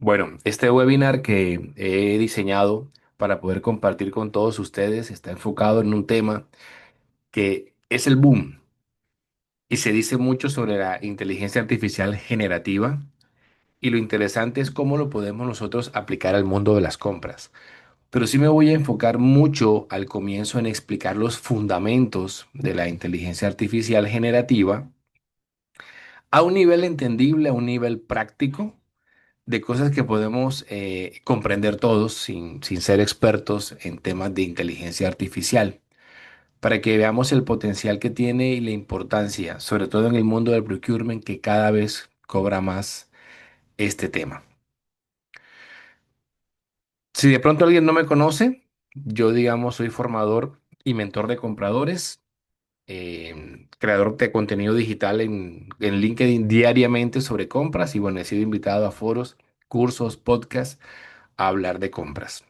Bueno, este webinar que he diseñado para poder compartir con todos ustedes está enfocado en un tema que es el boom y se dice mucho sobre la inteligencia artificial generativa y lo interesante es cómo lo podemos nosotros aplicar al mundo de las compras. Pero sí me voy a enfocar mucho al comienzo en explicar los fundamentos de la inteligencia artificial generativa a un nivel entendible, a un nivel práctico de cosas que podemos comprender todos sin ser expertos en temas de inteligencia artificial, para que veamos el potencial que tiene y la importancia, sobre todo en el mundo del procurement, que cada vez cobra más este tema. Si de pronto alguien no me conoce, yo digamos soy formador y mentor de compradores, creador de contenido digital en LinkedIn diariamente sobre compras y bueno, he sido invitado a foros, cursos, podcasts a hablar de compras.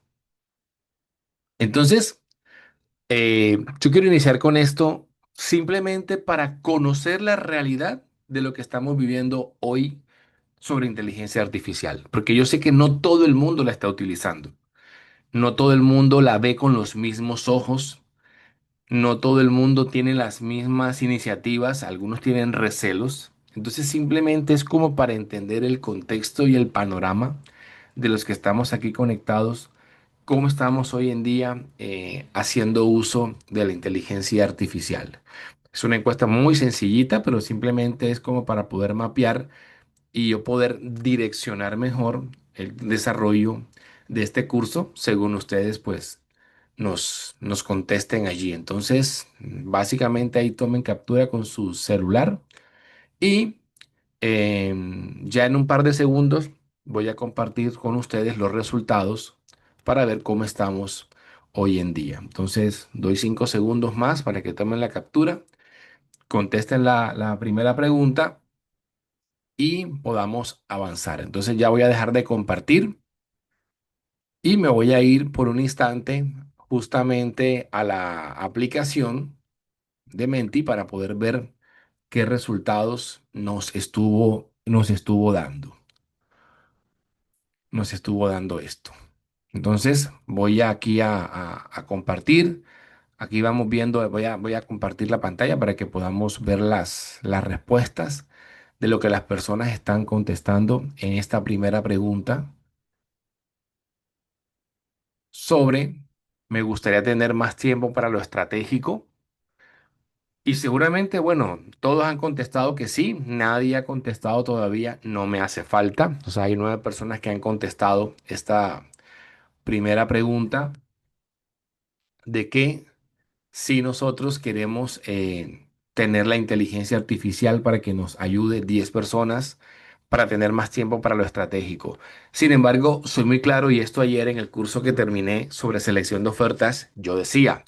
Entonces, yo quiero iniciar con esto simplemente para conocer la realidad de lo que estamos viviendo hoy sobre inteligencia artificial, porque yo sé que no todo el mundo la está utilizando, no todo el mundo la ve con los mismos ojos, no todo el mundo tiene las mismas iniciativas, algunos tienen recelos, entonces simplemente es como para entender el contexto y el panorama de los que estamos aquí conectados, cómo estamos hoy en día haciendo uso de la inteligencia artificial. Es una encuesta muy sencillita, pero simplemente es como para poder mapear y yo poder direccionar mejor el desarrollo de este curso según ustedes pues nos contesten allí. Entonces, básicamente ahí tomen captura con su celular y ya en un par de segundos voy a compartir con ustedes los resultados para ver cómo estamos hoy en día. Entonces, doy 5 segundos más para que tomen la captura, contesten la primera pregunta y podamos avanzar. Entonces, ya voy a dejar de compartir y me voy a ir por un instante justamente a la aplicación de Menti para poder ver qué resultados nos estuvo dando esto. Entonces voy aquí a compartir. Aquí vamos viendo, voy a compartir la pantalla para que podamos ver las respuestas de lo que las personas están contestando en esta primera pregunta sobre, me gustaría tener más tiempo para lo estratégico. Y seguramente, bueno, todos han contestado que sí, nadie ha contestado todavía, no me hace falta. O sea, hay 9 personas que han contestado esta primera pregunta de que si nosotros queremos tener la inteligencia artificial para que nos ayude 10 personas para tener más tiempo para lo estratégico. Sin embargo, soy muy claro y esto ayer en el curso que terminé sobre selección de ofertas, yo decía,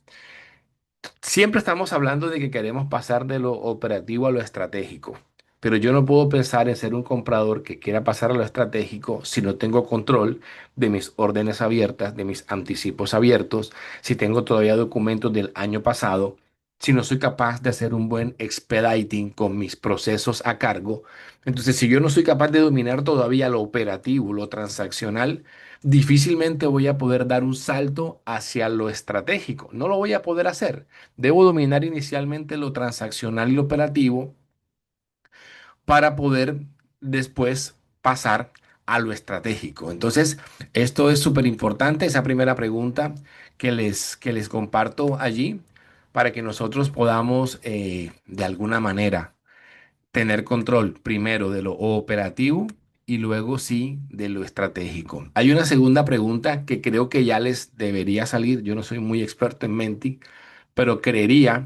siempre estamos hablando de que queremos pasar de lo operativo a lo estratégico, pero yo no puedo pensar en ser un comprador que quiera pasar a lo estratégico si no tengo control de mis órdenes abiertas, de mis anticipos abiertos, si tengo todavía documentos del año pasado, si no soy capaz de hacer un buen expediting con mis procesos a cargo. Entonces, si yo no soy capaz de dominar todavía lo operativo, lo transaccional, difícilmente voy a poder dar un salto hacia lo estratégico. No lo voy a poder hacer. Debo dominar inicialmente lo transaccional y lo operativo para poder después pasar a lo estratégico. Entonces, esto es súper importante, esa primera pregunta que les comparto allí para que nosotros podamos de alguna manera tener control primero de lo operativo y luego sí de lo estratégico. Hay una segunda pregunta que creo que ya les debería salir. Yo no soy muy experto en Menti, pero creería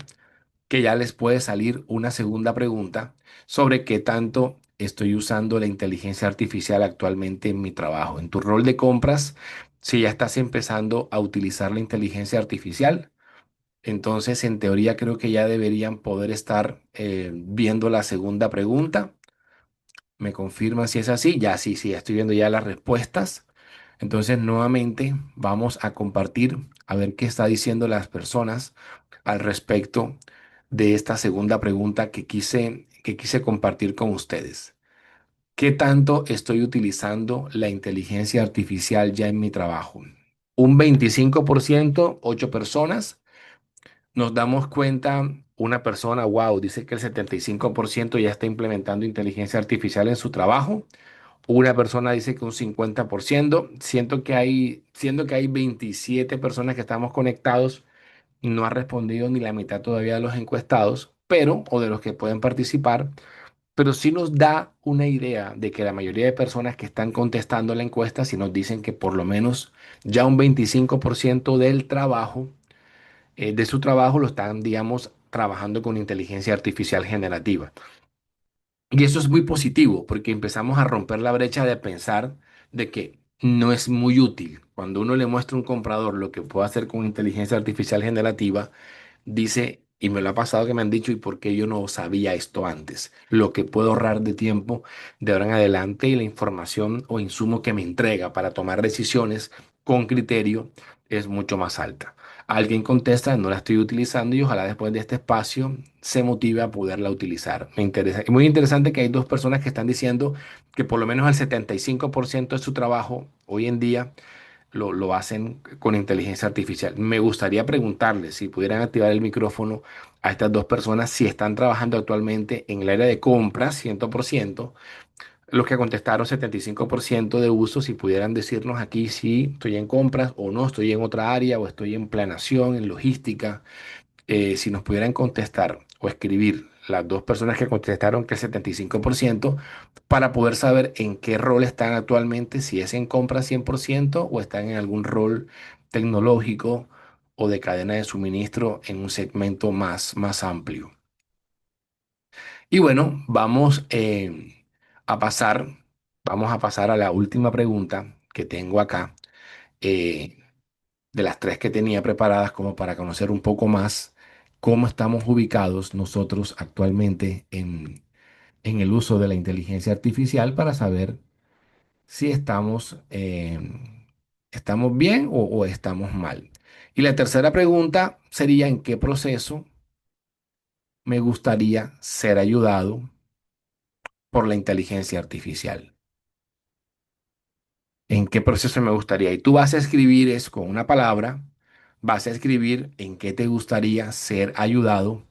que ya les puede salir una segunda pregunta sobre qué tanto estoy usando la inteligencia artificial actualmente en mi trabajo. En tu rol de compras, si ya estás empezando a utilizar la inteligencia artificial, entonces en teoría creo que ya deberían poder estar viendo la segunda pregunta. Me confirman si es así. Ya sí, sí, estoy viendo ya las respuestas. Entonces, nuevamente vamos a compartir a ver qué está diciendo las personas al respecto de esta segunda pregunta que quise compartir con ustedes. ¿Qué tanto estoy utilizando la inteligencia artificial ya en mi trabajo? Un 25%, 8 personas. Nos damos cuenta, una persona, wow, dice que el 75% ya está implementando inteligencia artificial en su trabajo. Una persona dice que un 50%. Siento que hay 27 personas que estamos conectados. No ha respondido ni la mitad todavía de los encuestados, pero, o de los que pueden participar, pero sí nos da una idea de que la mayoría de personas que están contestando la encuesta, si nos dicen que por lo menos ya un 25% del trabajo, de su trabajo lo están, digamos, trabajando con inteligencia artificial generativa. Y eso es muy positivo porque empezamos a romper la brecha de pensar de que no es muy útil. Cuando uno le muestra a un comprador lo que puede hacer con inteligencia artificial generativa, dice, y me lo ha pasado que me han dicho, ¿y por qué yo no sabía esto antes? Lo que puedo ahorrar de tiempo de ahora en adelante y la información o insumo que me entrega para tomar decisiones con criterio es mucho más alta. Alguien contesta, no la estoy utilizando y ojalá después de este espacio se motive a poderla utilizar. Me interesa. Es muy interesante que hay dos personas que están diciendo que por lo menos el 75% de su trabajo hoy en día lo hacen con inteligencia artificial. Me gustaría preguntarles si pudieran activar el micrófono a estas dos personas si están trabajando actualmente en el área de compras, 100%. Los que contestaron 75% de uso, si pudieran decirnos aquí si estoy en compras o no, estoy en otra área o estoy en planeación, en logística, si nos pudieran contestar o escribir las dos personas que contestaron que el 75% para poder saber en qué rol están actualmente, si es en compra 100% o están en algún rol tecnológico o de cadena de suministro en un segmento más amplio. Y bueno, a pasar, vamos a pasar a la última pregunta que tengo acá. eh, de las tres que tenía preparadas como para conocer un poco más cómo estamos ubicados nosotros actualmente en el uso de la inteligencia artificial para saber si estamos bien o estamos mal. Y la tercera pregunta sería, ¿en qué proceso me gustaría ser ayudado por la inteligencia artificial? ¿En qué proceso me gustaría? Y tú vas a escribir es con una palabra, vas a escribir en qué te gustaría ser ayudado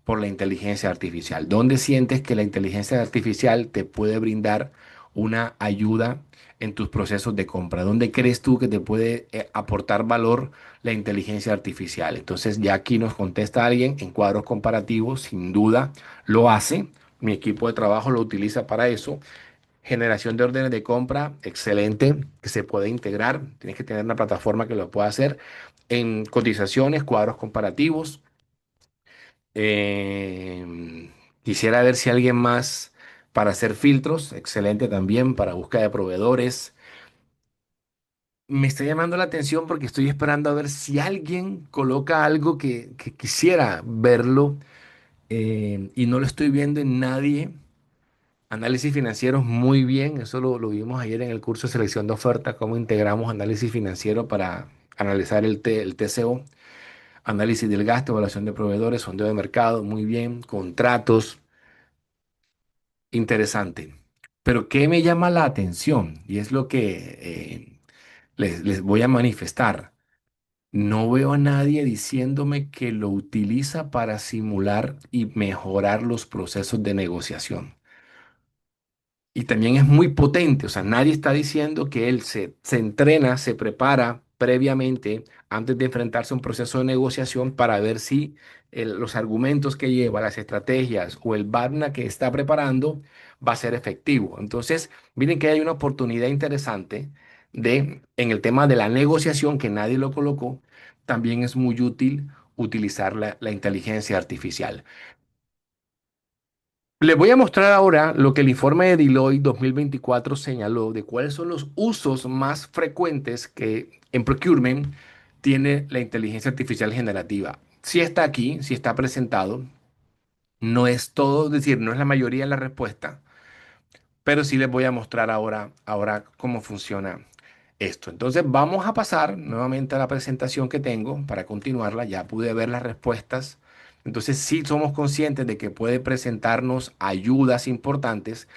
por la inteligencia artificial. ¿Dónde sientes que la inteligencia artificial te puede brindar una ayuda en tus procesos de compra? ¿Dónde crees tú que te puede aportar valor la inteligencia artificial? Entonces ya aquí nos contesta alguien en cuadros comparativos, sin duda lo hace. Mi equipo de trabajo lo utiliza para eso. Generación de órdenes de compra, excelente, que se puede integrar. Tienes que tener una plataforma que lo pueda hacer. En cotizaciones, cuadros comparativos. Quisiera ver si alguien más para hacer filtros, excelente también, para búsqueda de proveedores. Me está llamando la atención porque estoy esperando a ver si alguien coloca algo que quisiera verlo y no lo estoy viendo en nadie. Análisis financieros, muy bien. Eso lo vimos ayer en el curso de selección de oferta, cómo integramos análisis financiero para analizar el TCO, análisis del gasto, evaluación de proveedores, sondeo de mercado, muy bien. Contratos, interesante. Pero ¿qué me llama la atención? Y es lo que les voy a manifestar. No veo a nadie diciéndome que lo utiliza para simular y mejorar los procesos de negociación. Y también es muy potente, o sea, nadie está diciendo que él se entrena, se prepara previamente antes de enfrentarse a un proceso de negociación para ver si los argumentos que lleva, las estrategias o el VARNA que está preparando va a ser efectivo. Entonces, miren que hay una oportunidad interesante en el tema de la negociación, que nadie lo colocó, también es muy útil utilizar la inteligencia artificial. Les voy a mostrar ahora lo que el informe de Deloitte 2024 señaló de cuáles son los usos más frecuentes que en procurement tiene la inteligencia artificial generativa. Si está aquí, si está presentado, no es todo, es decir, no es la mayoría de la respuesta, pero sí les voy a mostrar ahora cómo funciona esto. Entonces vamos a pasar nuevamente a la presentación que tengo para continuarla. Ya pude ver las respuestas. Entonces sí somos conscientes de que puede presentarnos ayudas importantes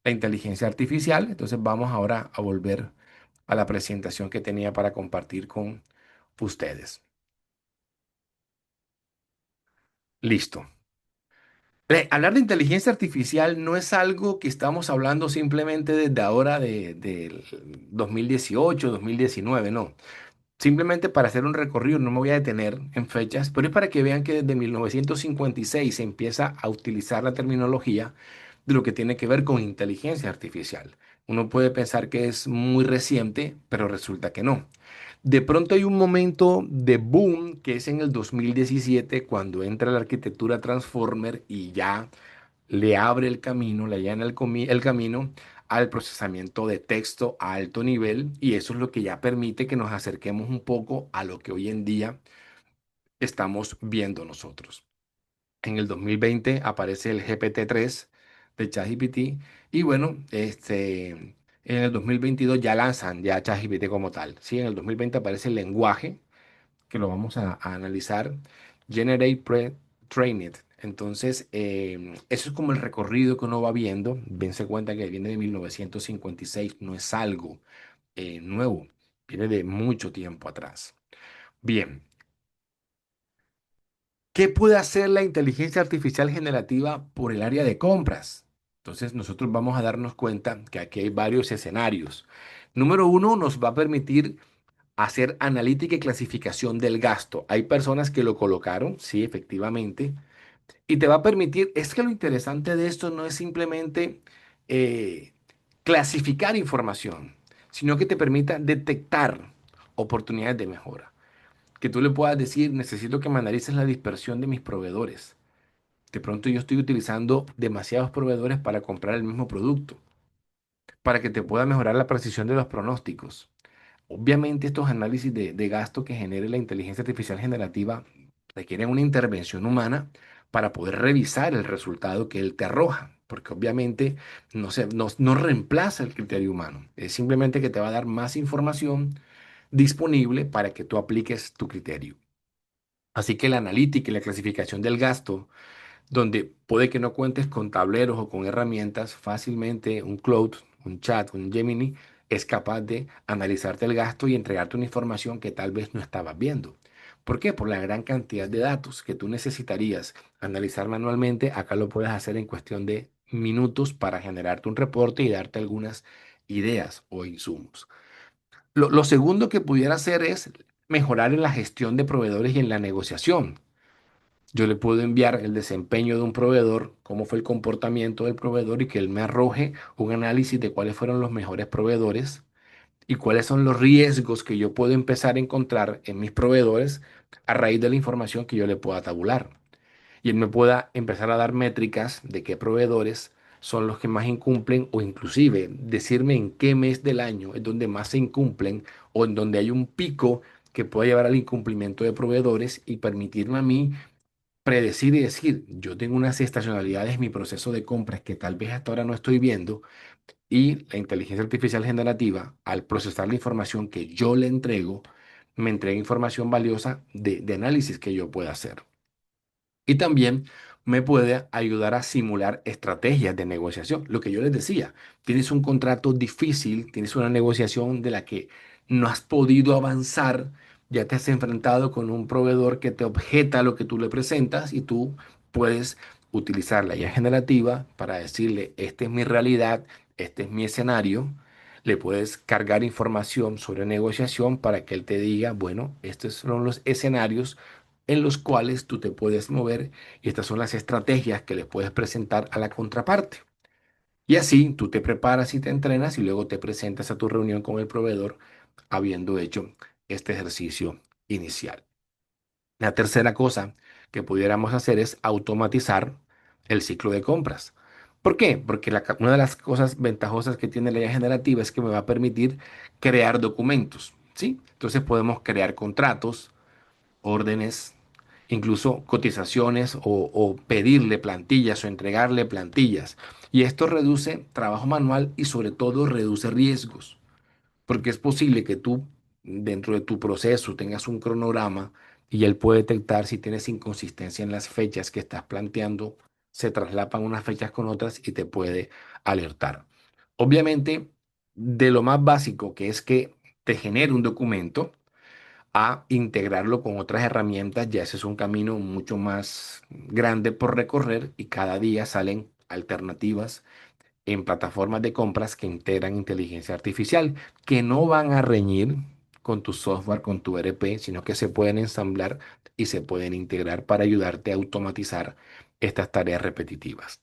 la inteligencia artificial. Entonces vamos ahora a volver a la presentación que tenía para compartir con ustedes. Listo. Hablar de inteligencia artificial no es algo que estamos hablando simplemente desde ahora del 2018, 2019, no. Simplemente para hacer un recorrido, no me voy a detener en fechas, pero es para que vean que desde 1956 se empieza a utilizar la terminología de lo que tiene que ver con inteligencia artificial. Uno puede pensar que es muy reciente, pero resulta que no. De pronto hay un momento de boom que es en el 2017 cuando entra la arquitectura Transformer y ya le abre el camino, le allana el camino al procesamiento de texto a alto nivel y eso es lo que ya permite que nos acerquemos un poco a lo que hoy en día estamos viendo nosotros. En el 2020 aparece el GPT-3 de ChatGPT y bueno, en el 2022 ya lanzan ya ChatGPT como tal. Sí, en el 2020 aparece el lenguaje que lo vamos a analizar, Generate Pre-Trained. Entonces, eso es como el recorrido que uno va viendo. Dense cuenta que viene de 1956, no es algo nuevo, viene de mucho tiempo atrás. Bien, ¿qué puede hacer la inteligencia artificial generativa por el área de compras? Entonces, nosotros vamos a darnos cuenta que aquí hay varios escenarios. Número uno, nos va a permitir hacer analítica y clasificación del gasto. Hay personas que lo colocaron, sí, efectivamente, y te va a permitir, es que lo interesante de esto no es simplemente eh, clasificar información, sino que te permita detectar oportunidades de mejora. Que tú le puedas decir, necesito que me analices la dispersión de mis proveedores. De pronto yo estoy utilizando demasiados proveedores para comprar el mismo producto, para que te pueda mejorar la precisión de los pronósticos. Obviamente estos análisis de gasto que genere la inteligencia artificial generativa requieren una intervención humana para poder revisar el resultado que él te arroja, porque obviamente no reemplaza el criterio humano, es simplemente que te va a dar más información disponible para que tú apliques tu criterio. Así que la analítica y la clasificación del gasto donde puede que no cuentes con tableros o con herramientas, fácilmente un Cloud, un Chat, un Gemini es capaz de analizarte el gasto y entregarte una información que tal vez no estabas viendo. ¿Por qué? Por la gran cantidad de datos que tú necesitarías analizar manualmente. Acá lo puedes hacer en cuestión de minutos para generarte un reporte y darte algunas ideas o insumos. Lo segundo que pudiera hacer es mejorar en la gestión de proveedores y en la negociación. Yo le puedo enviar el desempeño de un proveedor, cómo fue el comportamiento del proveedor y que él me arroje un análisis de cuáles fueron los mejores proveedores y cuáles son los riesgos que yo puedo empezar a encontrar en mis proveedores a raíz de la información que yo le pueda tabular. Y él me pueda empezar a dar métricas de qué proveedores son los que más incumplen o inclusive decirme en qué mes del año es donde más se incumplen o en donde hay un pico que pueda llevar al incumplimiento de proveedores y permitirme a mí predecir y decir, yo tengo unas estacionalidades en mi proceso de compras que tal vez hasta ahora no estoy viendo y la inteligencia artificial generativa, al procesar la información que yo le entrego, me entrega información valiosa de análisis que yo pueda hacer. Y también me puede ayudar a simular estrategias de negociación. Lo que yo les decía, tienes un contrato difícil, tienes una negociación de la que no has podido avanzar, ya te has enfrentado con un proveedor que te objeta lo que tú le presentas y tú puedes utilizar la IA generativa para decirle, esta es mi realidad, este es mi escenario. Le puedes cargar información sobre negociación para que él te diga, bueno, estos son los escenarios en los cuales tú te puedes mover y estas son las estrategias que le puedes presentar a la contraparte. Y así tú te preparas y te entrenas y luego te presentas a tu reunión con el proveedor habiendo hecho este ejercicio inicial. La tercera cosa que pudiéramos hacer es automatizar el ciclo de compras. ¿Por qué? Porque una de las cosas ventajosas que tiene la IA generativa es que me va a permitir crear documentos, ¿sí? Entonces podemos crear contratos, órdenes, incluso cotizaciones o pedirle plantillas o entregarle plantillas. Y esto reduce trabajo manual y sobre todo reduce riesgos, porque es posible que tú dentro de tu proceso tengas un cronograma y él puede detectar si tienes inconsistencia en las fechas que estás planteando, se traslapan unas fechas con otras y te puede alertar. Obviamente, de lo más básico que es que te genere un documento, a integrarlo con otras herramientas, ya ese es un camino mucho más grande por recorrer y cada día salen alternativas en plataformas de compras que integran inteligencia artificial, que no van a reñir con tu software, con tu ERP, sino que se pueden ensamblar y se pueden integrar para ayudarte a automatizar estas tareas repetitivas.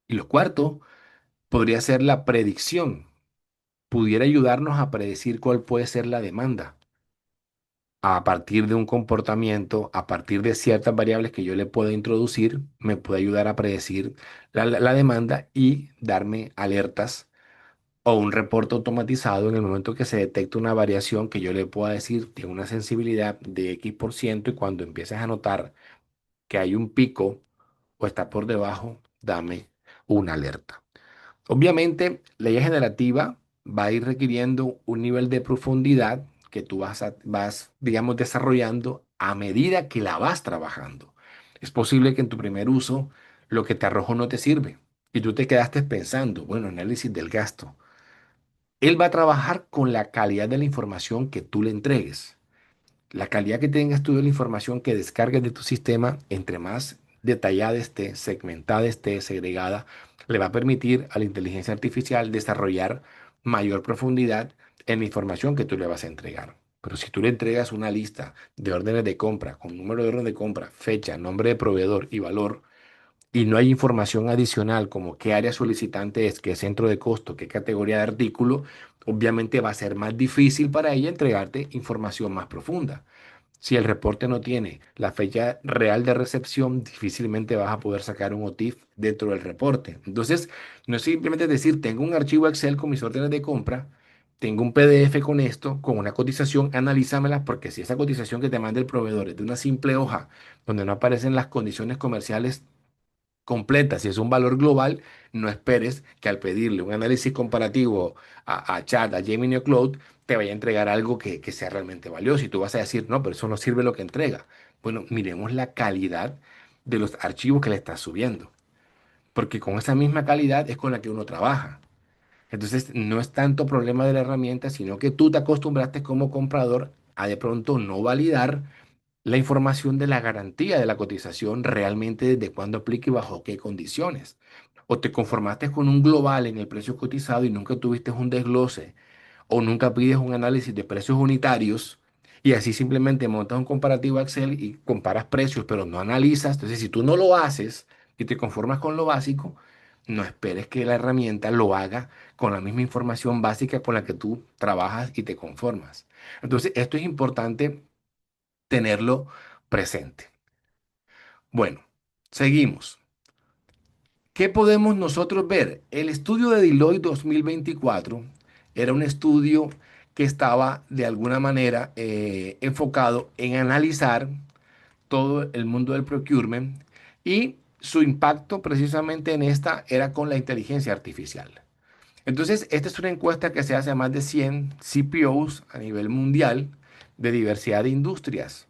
Y lo cuarto podría ser la predicción. Pudiera ayudarnos a predecir cuál puede ser la demanda a partir de un comportamiento, a partir de ciertas variables que yo le puedo introducir, me puede ayudar a predecir la demanda y darme alertas o un reporte automatizado en el momento que se detecta una variación que yo le pueda decir tiene una sensibilidad de X% y cuando empieces a notar que hay un pico o está por debajo, dame una alerta. Obviamente, la IA generativa va a ir requiriendo un nivel de profundidad que tú vas, digamos, desarrollando a medida que la vas trabajando. Es posible que en tu primer uso lo que te arrojó no te sirve y tú te quedaste pensando, bueno, análisis del gasto. Él va a trabajar con la calidad de la información que tú le entregues. La calidad que tengas tú de la información que descargues de tu sistema, entre más detallada esté, segmentada esté, segregada, le va a permitir a la inteligencia artificial desarrollar mayor profundidad en la información que tú le vas a entregar. Pero si tú le entregas una lista de órdenes de compra, con número de orden de compra, fecha, nombre de proveedor y valor, y no hay información adicional como qué área solicitante es, qué centro de costo, qué categoría de artículo, obviamente va a ser más difícil para ella entregarte información más profunda. Si el reporte no tiene la fecha real de recepción, difícilmente vas a poder sacar un OTIF dentro del reporte. Entonces, no es simplemente decir, tengo un archivo Excel con mis órdenes de compra, tengo un PDF con esto, con una cotización, analízamela, porque si esa cotización que te manda el proveedor es de una simple hoja donde no aparecen las condiciones comerciales completa. Si es un valor global, no esperes que al pedirle un análisis comparativo a Chat, a Gemini o Cloud, te vaya a entregar algo que sea realmente valioso. Y tú vas a decir, no, pero eso no sirve lo que entrega. Bueno, miremos la calidad de los archivos que le estás subiendo, porque con esa misma calidad es con la que uno trabaja. Entonces, no es tanto problema de la herramienta, sino que tú te acostumbraste como comprador a de pronto no validar la información de la garantía de la cotización realmente desde cuándo aplica y bajo qué condiciones. O te conformaste con un global en el precio cotizado y nunca tuviste un desglose o nunca pides un análisis de precios unitarios y así simplemente montas un comparativo Excel y comparas precios, pero no analizas. Entonces, si tú no lo haces y te conformas con lo básico, no esperes que la herramienta lo haga con la misma información básica con la que tú trabajas y te conformas. Entonces, esto es importante tenerlo presente. Bueno, seguimos. ¿Qué podemos nosotros ver? El estudio de Deloitte 2024 era un estudio que estaba de alguna manera enfocado en analizar todo el mundo del procurement y su impacto precisamente en esta era con la inteligencia artificial. Entonces, esta es una encuesta que se hace a más de 100 CPOs a nivel mundial de diversidad de industrias.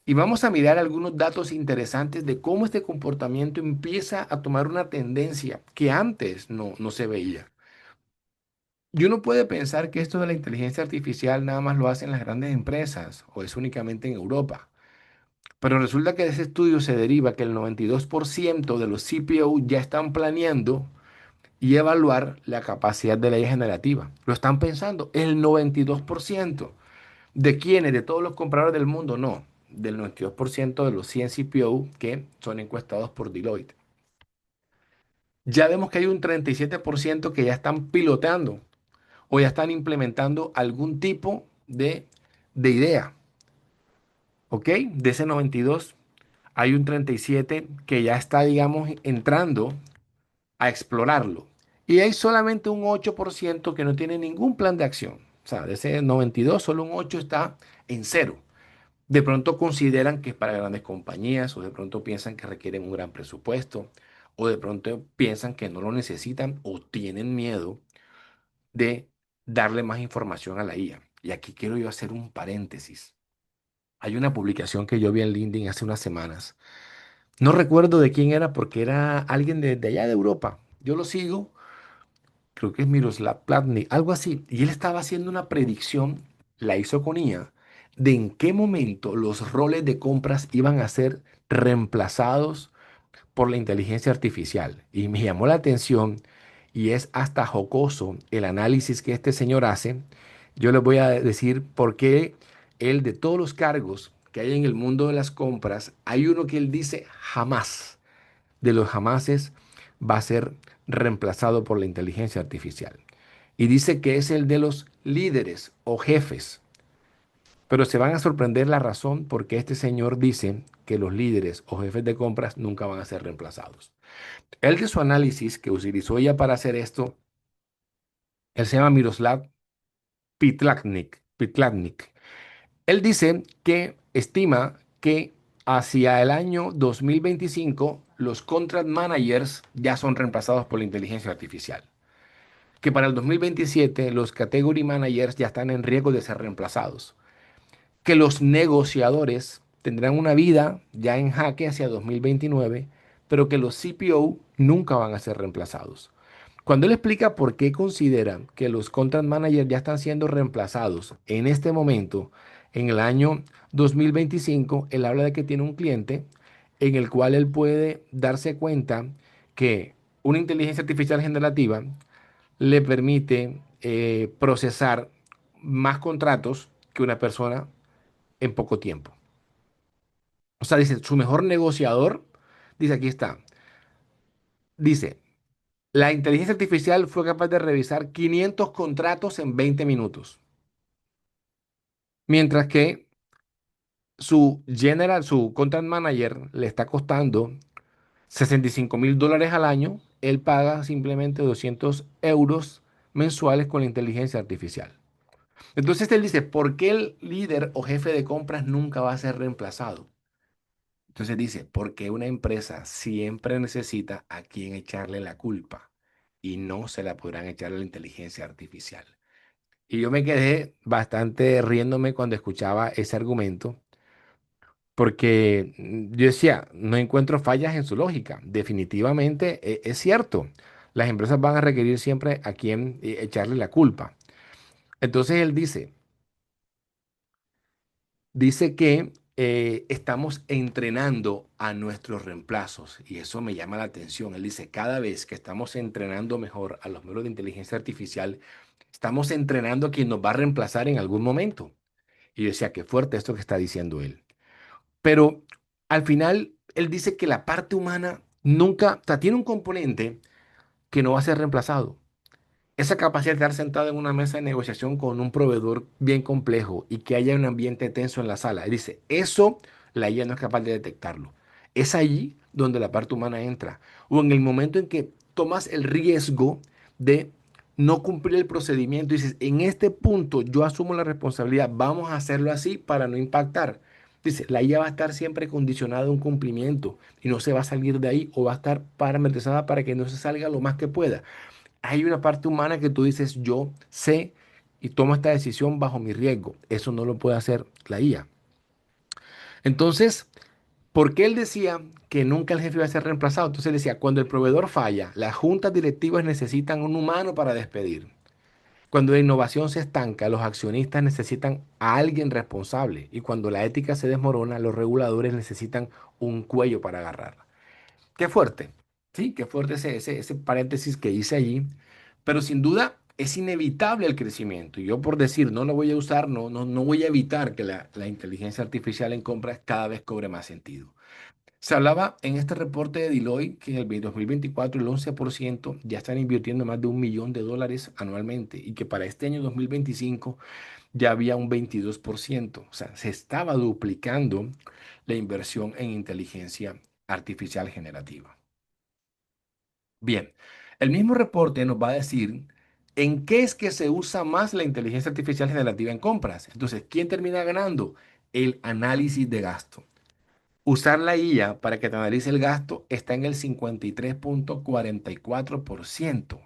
Y vamos a mirar algunos datos interesantes de cómo este comportamiento empieza a tomar una tendencia que antes no se veía. Y uno puede pensar que esto de la inteligencia artificial nada más lo hacen las grandes empresas o es únicamente en Europa. Pero resulta que de ese estudio se deriva que el 92% de los CPO ya están planeando y evaluar la capacidad de la IA generativa. Lo están pensando, el 92%. ¿De quiénes? De todos los compradores del mundo, no. Del 92% de los 100 CPO que son encuestados por Deloitte. Ya vemos que hay un 37% que ya están piloteando o ya están implementando algún tipo de idea. ¿Ok? De ese 92, hay un 37 que ya está, digamos, entrando a explorarlo. Y hay solamente un 8% que no tiene ningún plan de acción. O sea, de ese 92, solo un 8 está en cero. De pronto consideran que es para grandes compañías o de pronto piensan que requieren un gran presupuesto o de pronto piensan que no lo necesitan o tienen miedo de darle más información a la IA. Y aquí quiero yo hacer un paréntesis. Hay una publicación que yo vi en LinkedIn hace unas semanas. No recuerdo de quién era porque era alguien de allá de Europa. Yo lo sigo creo que es Miroslav Platnik, algo así. Y él estaba haciendo una predicción, la hizo con IA, de en qué momento los roles de compras iban a ser reemplazados por la inteligencia artificial. Y me llamó la atención y es hasta jocoso el análisis que este señor hace. Yo les voy a decir por qué él, de todos los cargos que hay en el mundo de las compras, hay uno que él dice jamás, de los jamases, va a ser reemplazado por la inteligencia artificial. Y dice que es el de los líderes o jefes. Pero se van a sorprender la razón porque este señor dice que los líderes o jefes de compras nunca van a ser reemplazados. Él de su análisis que utilizó ella para hacer esto, él se llama Miroslav Pitlatnik. Él dice que estima que hacia el año 2025 los contract managers ya son reemplazados por la inteligencia artificial. Que para el 2027 los category managers ya están en riesgo de ser reemplazados. Que los negociadores tendrán una vida ya en jaque hacia 2029, pero que los CPO nunca van a ser reemplazados. Cuando él explica por qué considera que los contract managers ya están siendo reemplazados en este momento, en el año 2025, él habla de que tiene un cliente en el cual él puede darse cuenta que una inteligencia artificial generativa le permite procesar más contratos que una persona en poco tiempo. O sea, dice, su mejor negociador, dice, aquí está, dice, la inteligencia artificial fue capaz de revisar 500 contratos en 20 minutos, mientras que su contract manager le está costando $65,000 al año, él paga simplemente 200 euros mensuales con la inteligencia artificial. Entonces él dice, ¿por qué el líder o jefe de compras nunca va a ser reemplazado? Entonces dice, porque una empresa siempre necesita a quien echarle la culpa y no se la podrán echar a la inteligencia artificial. Y yo me quedé bastante riéndome cuando escuchaba ese argumento, porque yo decía, no encuentro fallas en su lógica. Definitivamente es cierto, las empresas van a requerir siempre a quien echarle la culpa. Entonces él dice que estamos entrenando a nuestros reemplazos y eso me llama la atención. Él dice, cada vez que estamos entrenando mejor a los modelos de inteligencia artificial, estamos entrenando a quien nos va a reemplazar en algún momento. Y yo decía, qué fuerte esto que está diciendo él. Pero al final, él dice que la parte humana nunca, o sea, tiene un componente que no va a ser reemplazado. Esa capacidad de estar sentado en una mesa de negociación con un proveedor bien complejo y que haya un ambiente tenso en la sala. Él dice, eso la IA no es capaz de detectarlo. Es allí donde la parte humana entra. O en el momento en que tomas el riesgo de no cumplir el procedimiento y dices, en este punto yo asumo la responsabilidad, vamos a hacerlo así para no impactar. Dice, la IA va a estar siempre condicionada a un cumplimiento y no se va a salir de ahí o va a estar parametrizada para que no se salga lo más que pueda. Hay una parte humana que tú dices, yo sé y tomo esta decisión bajo mi riesgo. Eso no lo puede hacer la IA. Entonces, ¿por qué él decía que nunca el jefe iba a ser reemplazado? Entonces él decía, cuando el proveedor falla, las juntas directivas necesitan un humano para despedir. Cuando la innovación se estanca, los accionistas necesitan a alguien responsable. Y cuando la ética se desmorona, los reguladores necesitan un cuello para agarrarla. Qué fuerte, sí, qué fuerte ese paréntesis que hice allí, pero sin duda es inevitable el crecimiento. Y yo por decir, no lo voy a usar, no voy a evitar que la inteligencia artificial en compras cada vez cobre más sentido. Se hablaba en este reporte de Deloitte que en el 2024 el 11% ya están invirtiendo más de $1 millón anualmente y que para este año 2025 ya había un 22%. O sea, se estaba duplicando la inversión en inteligencia artificial generativa. Bien, el mismo reporte nos va a decir en qué es que se usa más la inteligencia artificial generativa en compras. Entonces, ¿quién termina ganando? El análisis de gasto. Usar la IA para que te analice el gasto está en el 53,44%.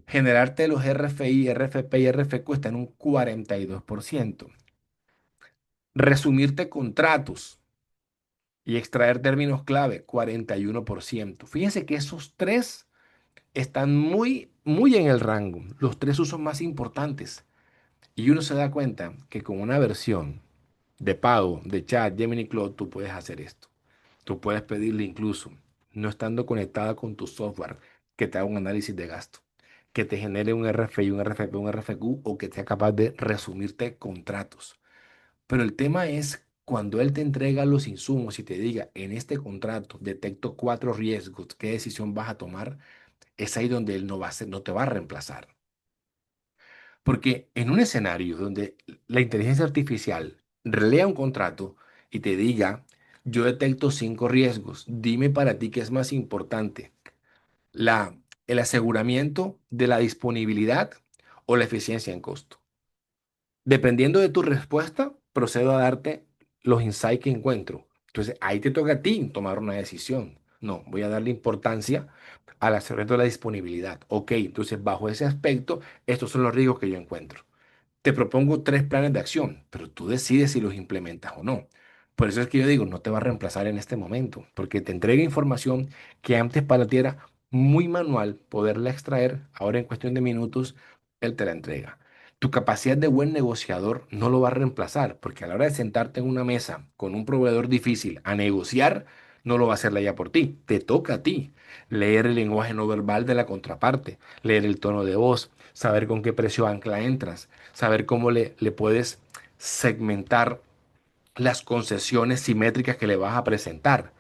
Generarte los RFI, RFP y RFQ está en un 42%. Resumirte contratos y extraer términos clave, 41%. Fíjense que esos tres están muy en el rango, los tres usos más importantes. Y uno se da cuenta que con una versión de pago de Chat Gemini Cloud tú puedes hacer esto. Tú puedes pedirle incluso, no estando conectada con tu software, que te haga un análisis de gasto, que te genere un RFI, un RFP, un RFQ o que sea capaz de resumirte contratos. Pero el tema es cuando él te entrega los insumos y te diga, en este contrato detecto cuatro riesgos, ¿qué decisión vas a tomar? Es ahí donde él no va a ser, no te va a reemplazar. Porque en un escenario donde la inteligencia artificial relea un contrato y te diga, yo detecto cinco riesgos, dime para ti qué es más importante, la, el aseguramiento de la disponibilidad o la eficiencia en costo. Dependiendo de tu respuesta, procedo a darte los insights que encuentro. Entonces, ahí te toca a ti tomar una decisión. No, voy a darle importancia al aseguramiento de la disponibilidad. Ok, entonces bajo ese aspecto, estos son los riesgos que yo encuentro. Te propongo tres planes de acción, pero tú decides si los implementas o no. Por eso es que yo digo, no te va a reemplazar en este momento, porque te entrega información que antes para ti era muy manual poderla extraer, ahora en cuestión de minutos, él te la entrega. Tu capacidad de buen negociador no lo va a reemplazar, porque a la hora de sentarte en una mesa con un proveedor difícil a negociar, no lo va a hacer la IA por ti, te toca a ti leer el lenguaje no verbal de la contraparte, leer el tono de voz, saber con qué precio ancla entras, saber cómo le puedes segmentar las concesiones simétricas que le vas a presentar,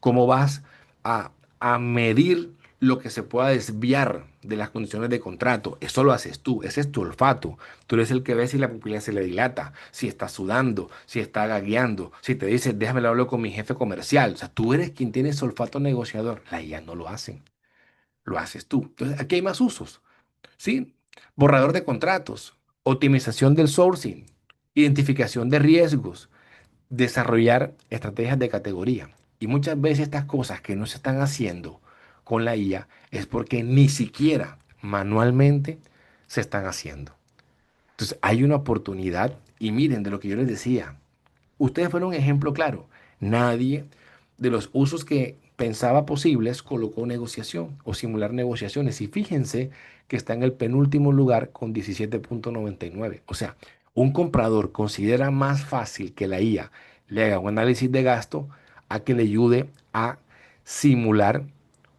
cómo vas a, a medir lo que se pueda desviar de las condiciones de contrato. Eso lo haces tú, ese es tu olfato. Tú eres el que ve si la pupila se le dilata, si está sudando, si está gagueando, si te dice, déjame hablar con mi jefe comercial. O sea, tú eres quien tiene ese olfato negociador. La IA no lo hacen, lo haces tú. Entonces, aquí hay más usos. ¿Sí? Borrador de contratos, optimización del sourcing, identificación de riesgos, desarrollar estrategias de categoría. Y muchas veces estas cosas que no se están haciendo con la IA es porque ni siquiera manualmente se están haciendo. Entonces hay una oportunidad y miren de lo que yo les decía. Ustedes fueron un ejemplo claro. Nadie de los usos que pensaba posibles colocó negociación o simular negociaciones. Y fíjense que está en el penúltimo lugar con 17,99. O sea, un comprador considera más fácil que la IA le haga un análisis de gasto a que le ayude a simular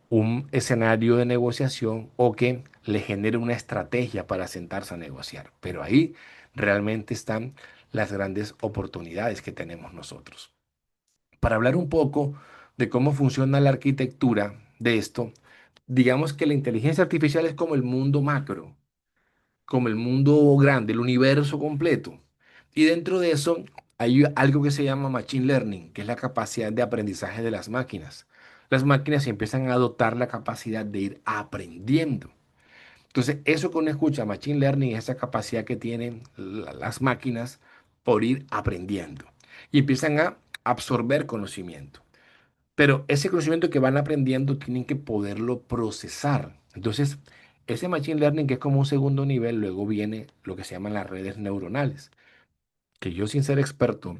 un escenario de negociación o que le genere una estrategia para sentarse a negociar. Pero ahí realmente están las grandes oportunidades que tenemos nosotros. Para hablar un poco de cómo funciona la arquitectura de esto, digamos que la inteligencia artificial es como el mundo macro, como el mundo grande, el universo completo. Y dentro de eso hay algo que se llama Machine Learning, que es la capacidad de aprendizaje de las máquinas. Las máquinas empiezan a adoptar la capacidad de ir aprendiendo. Entonces, eso que uno escucha, Machine Learning, es esa capacidad que tienen las máquinas por ir aprendiendo. Y empiezan a absorber conocimiento. Pero ese conocimiento que van aprendiendo tienen que poderlo procesar. Entonces, ese Machine Learning, que es como un segundo nivel, luego viene lo que se llaman las redes neuronales, que yo sin ser experto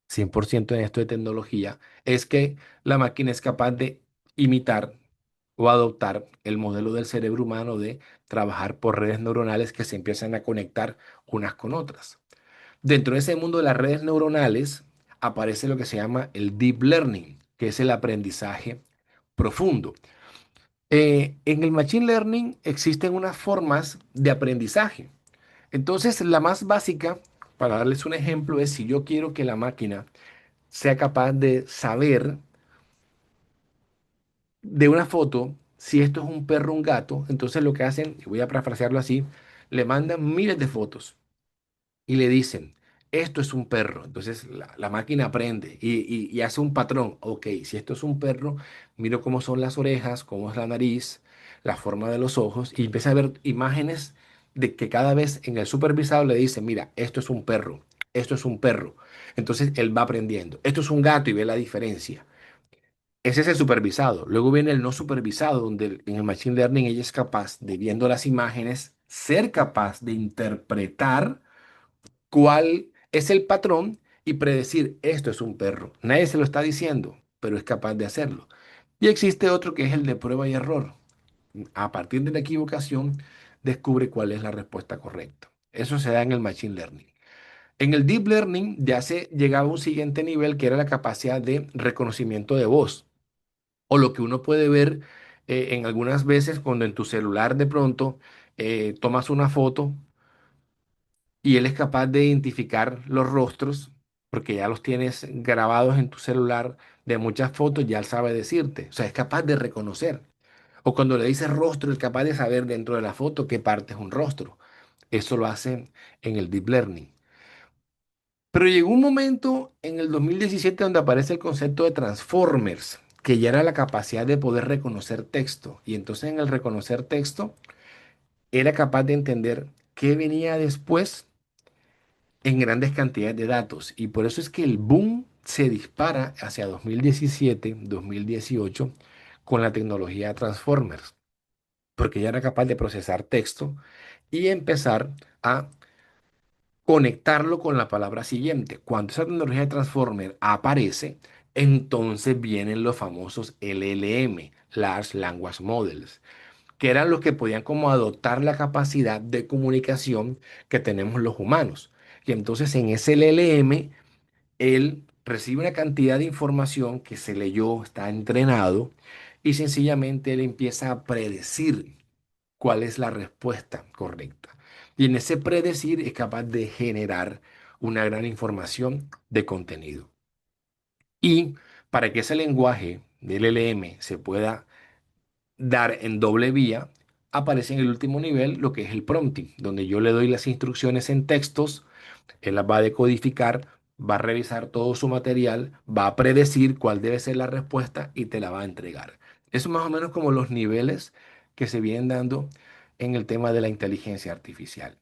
100% en esto de tecnología, es que la máquina es capaz de imitar o adoptar el modelo del cerebro humano de trabajar por redes neuronales que se empiezan a conectar unas con otras. Dentro de ese mundo de las redes neuronales aparece lo que se llama el deep learning, que es el aprendizaje profundo. En el machine learning existen unas formas de aprendizaje. Entonces, la más básica, para darles un ejemplo, es si yo quiero que la máquina sea capaz de saber de una foto si esto es un perro o un gato, entonces lo que hacen, y voy a parafrasearlo así, le mandan miles de fotos y le dicen, esto es un perro. Entonces la máquina aprende y hace un patrón. Ok, si esto es un perro, miro cómo son las orejas, cómo es la nariz, la forma de los ojos y empieza a ver imágenes de que cada vez en el supervisado le dice, mira, esto es un perro, esto es un perro. Entonces él va aprendiendo. Esto es un gato y ve la diferencia. Ese es el supervisado. Luego viene el no supervisado, donde en el Machine Learning ella es capaz de, viendo las imágenes, ser capaz de interpretar cuál es el patrón y predecir, esto es un perro. Nadie se lo está diciendo, pero es capaz de hacerlo. Y existe otro que es el de prueba y error. a partir de la equivocación, descubre cuál es la respuesta correcta. Eso se da en el Machine Learning. En el Deep Learning ya se llegaba a un siguiente nivel que era la capacidad de reconocimiento de voz, o lo que uno puede ver en algunas veces cuando en tu celular de pronto tomas una foto y él es capaz de identificar los rostros, porque ya los tienes grabados en tu celular de muchas fotos, ya él sabe decirte, o sea, es capaz de reconocer. O cuando le dices rostro, es capaz de saber dentro de la foto qué parte es un rostro. Eso lo hacen en el Deep Learning. Pero llegó un momento en el 2017 donde aparece el concepto de Transformers, que ya era la capacidad de poder reconocer texto. Y entonces en el reconocer texto era capaz de entender qué venía después en grandes cantidades de datos. Y por eso es que el boom se dispara hacia 2017, 2018 con la tecnología Transformers, porque ya era capaz de procesar texto y empezar a conectarlo con la palabra siguiente. Cuando esa tecnología de Transformer aparece, entonces vienen los famosos LLM, Large Language Models, que eran los que podían como adoptar la capacidad de comunicación que tenemos los humanos. Y entonces en ese LLM, él recibe una cantidad de información que se leyó, está entrenado, y sencillamente él empieza a predecir cuál es la respuesta correcta. Y en ese predecir es capaz de generar una gran información de contenido. Y para que ese lenguaje del LLM se pueda dar en doble vía, aparece en el último nivel lo que es el prompting, donde yo le doy las instrucciones en textos, él las va a decodificar, va a revisar todo su material, va a predecir cuál debe ser la respuesta y te la va a entregar. Eso más o menos como los niveles que se vienen dando en el tema de la inteligencia artificial.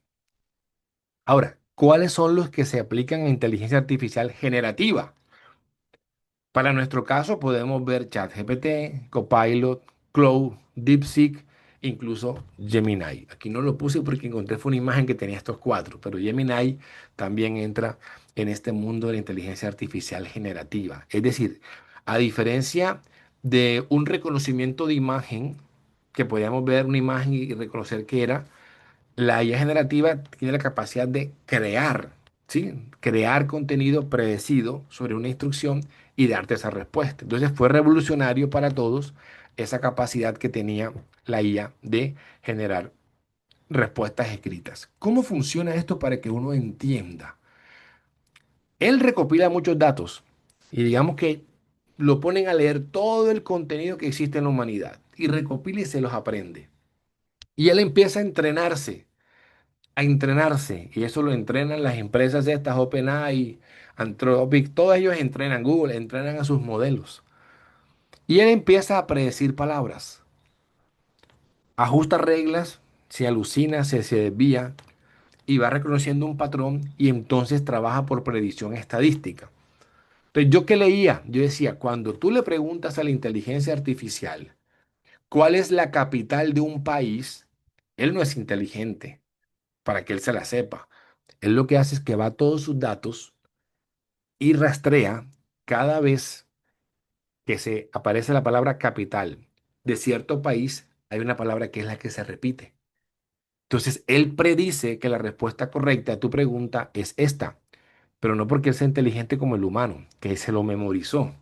Ahora, ¿cuáles son los que se aplican a inteligencia artificial generativa? Para nuestro caso podemos ver ChatGPT, Copilot, Claude, DeepSeek, incluso Gemini. Aquí no lo puse porque encontré fue una imagen que tenía estos cuatro, pero Gemini también entra en este mundo de la inteligencia artificial generativa. Es decir, a diferencia de un reconocimiento de imagen, que podíamos ver una imagen y reconocer que era, la IA generativa tiene la capacidad de crear, ¿sí? Crear contenido predecido sobre una instrucción y darte esa respuesta. Entonces fue revolucionario para todos esa capacidad que tenía la IA de generar respuestas escritas. ¿Cómo funciona esto para que uno entienda? Él recopila muchos datos y digamos que lo ponen a leer todo el contenido que existe en la humanidad y recopila y se los aprende. Y él empieza a entrenarse, y eso lo entrenan las empresas estas, OpenAI, Anthropic, todos ellos entrenan, Google, entrenan a sus modelos. Y él empieza a predecir palabras, ajusta reglas, se alucina, se desvía y va reconociendo un patrón y entonces trabaja por predicción estadística. Entonces, ¿yo qué leía? Yo decía, cuando tú le preguntas a la inteligencia artificial cuál es la capital de un país, él no es inteligente para que él se la sepa. Él lo que hace es que va a todos sus datos y rastrea cada vez que se aparece la palabra capital de cierto país, hay una palabra que es la que se repite. Entonces, él predice que la respuesta correcta a tu pregunta es esta, pero no porque él sea inteligente como el humano, que se lo memorizó,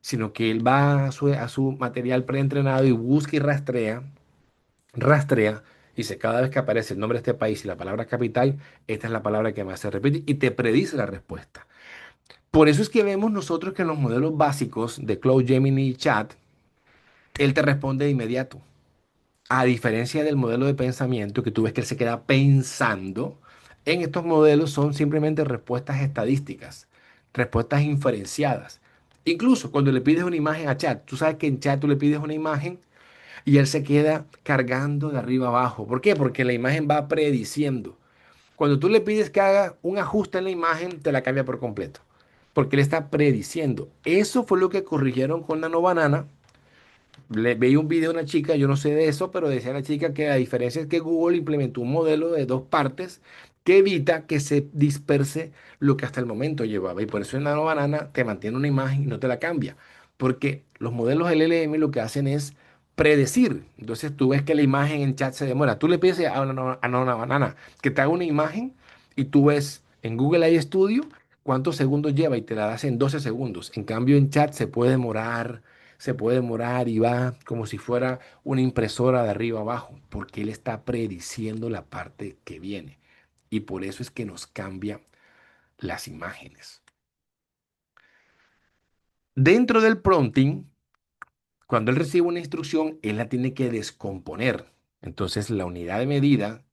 sino que él va a su material preentrenado y busca y rastrea, y dice, cada vez que aparece el nombre de este país y la palabra capital, esta es la palabra que más se repite y te predice la respuesta. Por eso es que vemos nosotros que en los modelos básicos de Claude, Gemini y Chat, él te responde de inmediato. A diferencia del modelo de pensamiento que tú ves que él se queda pensando, en estos modelos son simplemente respuestas estadísticas, respuestas inferenciadas. Incluso cuando le pides una imagen a Chat, tú sabes que en Chat tú le pides una imagen y él se queda cargando de arriba abajo. ¿Por qué? Porque la imagen va prediciendo. Cuando tú le pides que haga un ajuste en la imagen, te la cambia por completo. Porque él está prediciendo. Eso fue lo que corrigieron con Nano Banana. Veía un video de una chica, yo no sé de eso, pero decía la chica que la diferencia es que Google implementó un modelo de dos partes que evita que se disperse lo que hasta el momento llevaba. Y por eso en Nano Banana te mantiene una imagen y no te la cambia. Porque los modelos LLM lo que hacen es predecir. Entonces tú ves que la imagen en chat se demora. Tú le pides a una banana que te haga una imagen y tú ves en Google AI Studio cuántos segundos lleva y te la das en 12 segundos. En cambio en chat se puede demorar y va como si fuera una impresora de arriba abajo, porque él está prediciendo la parte que viene. Y por eso es que nos cambia las imágenes. Dentro del prompting, cuando él recibe una instrucción, él la tiene que descomponer. Entonces, la unidad de medida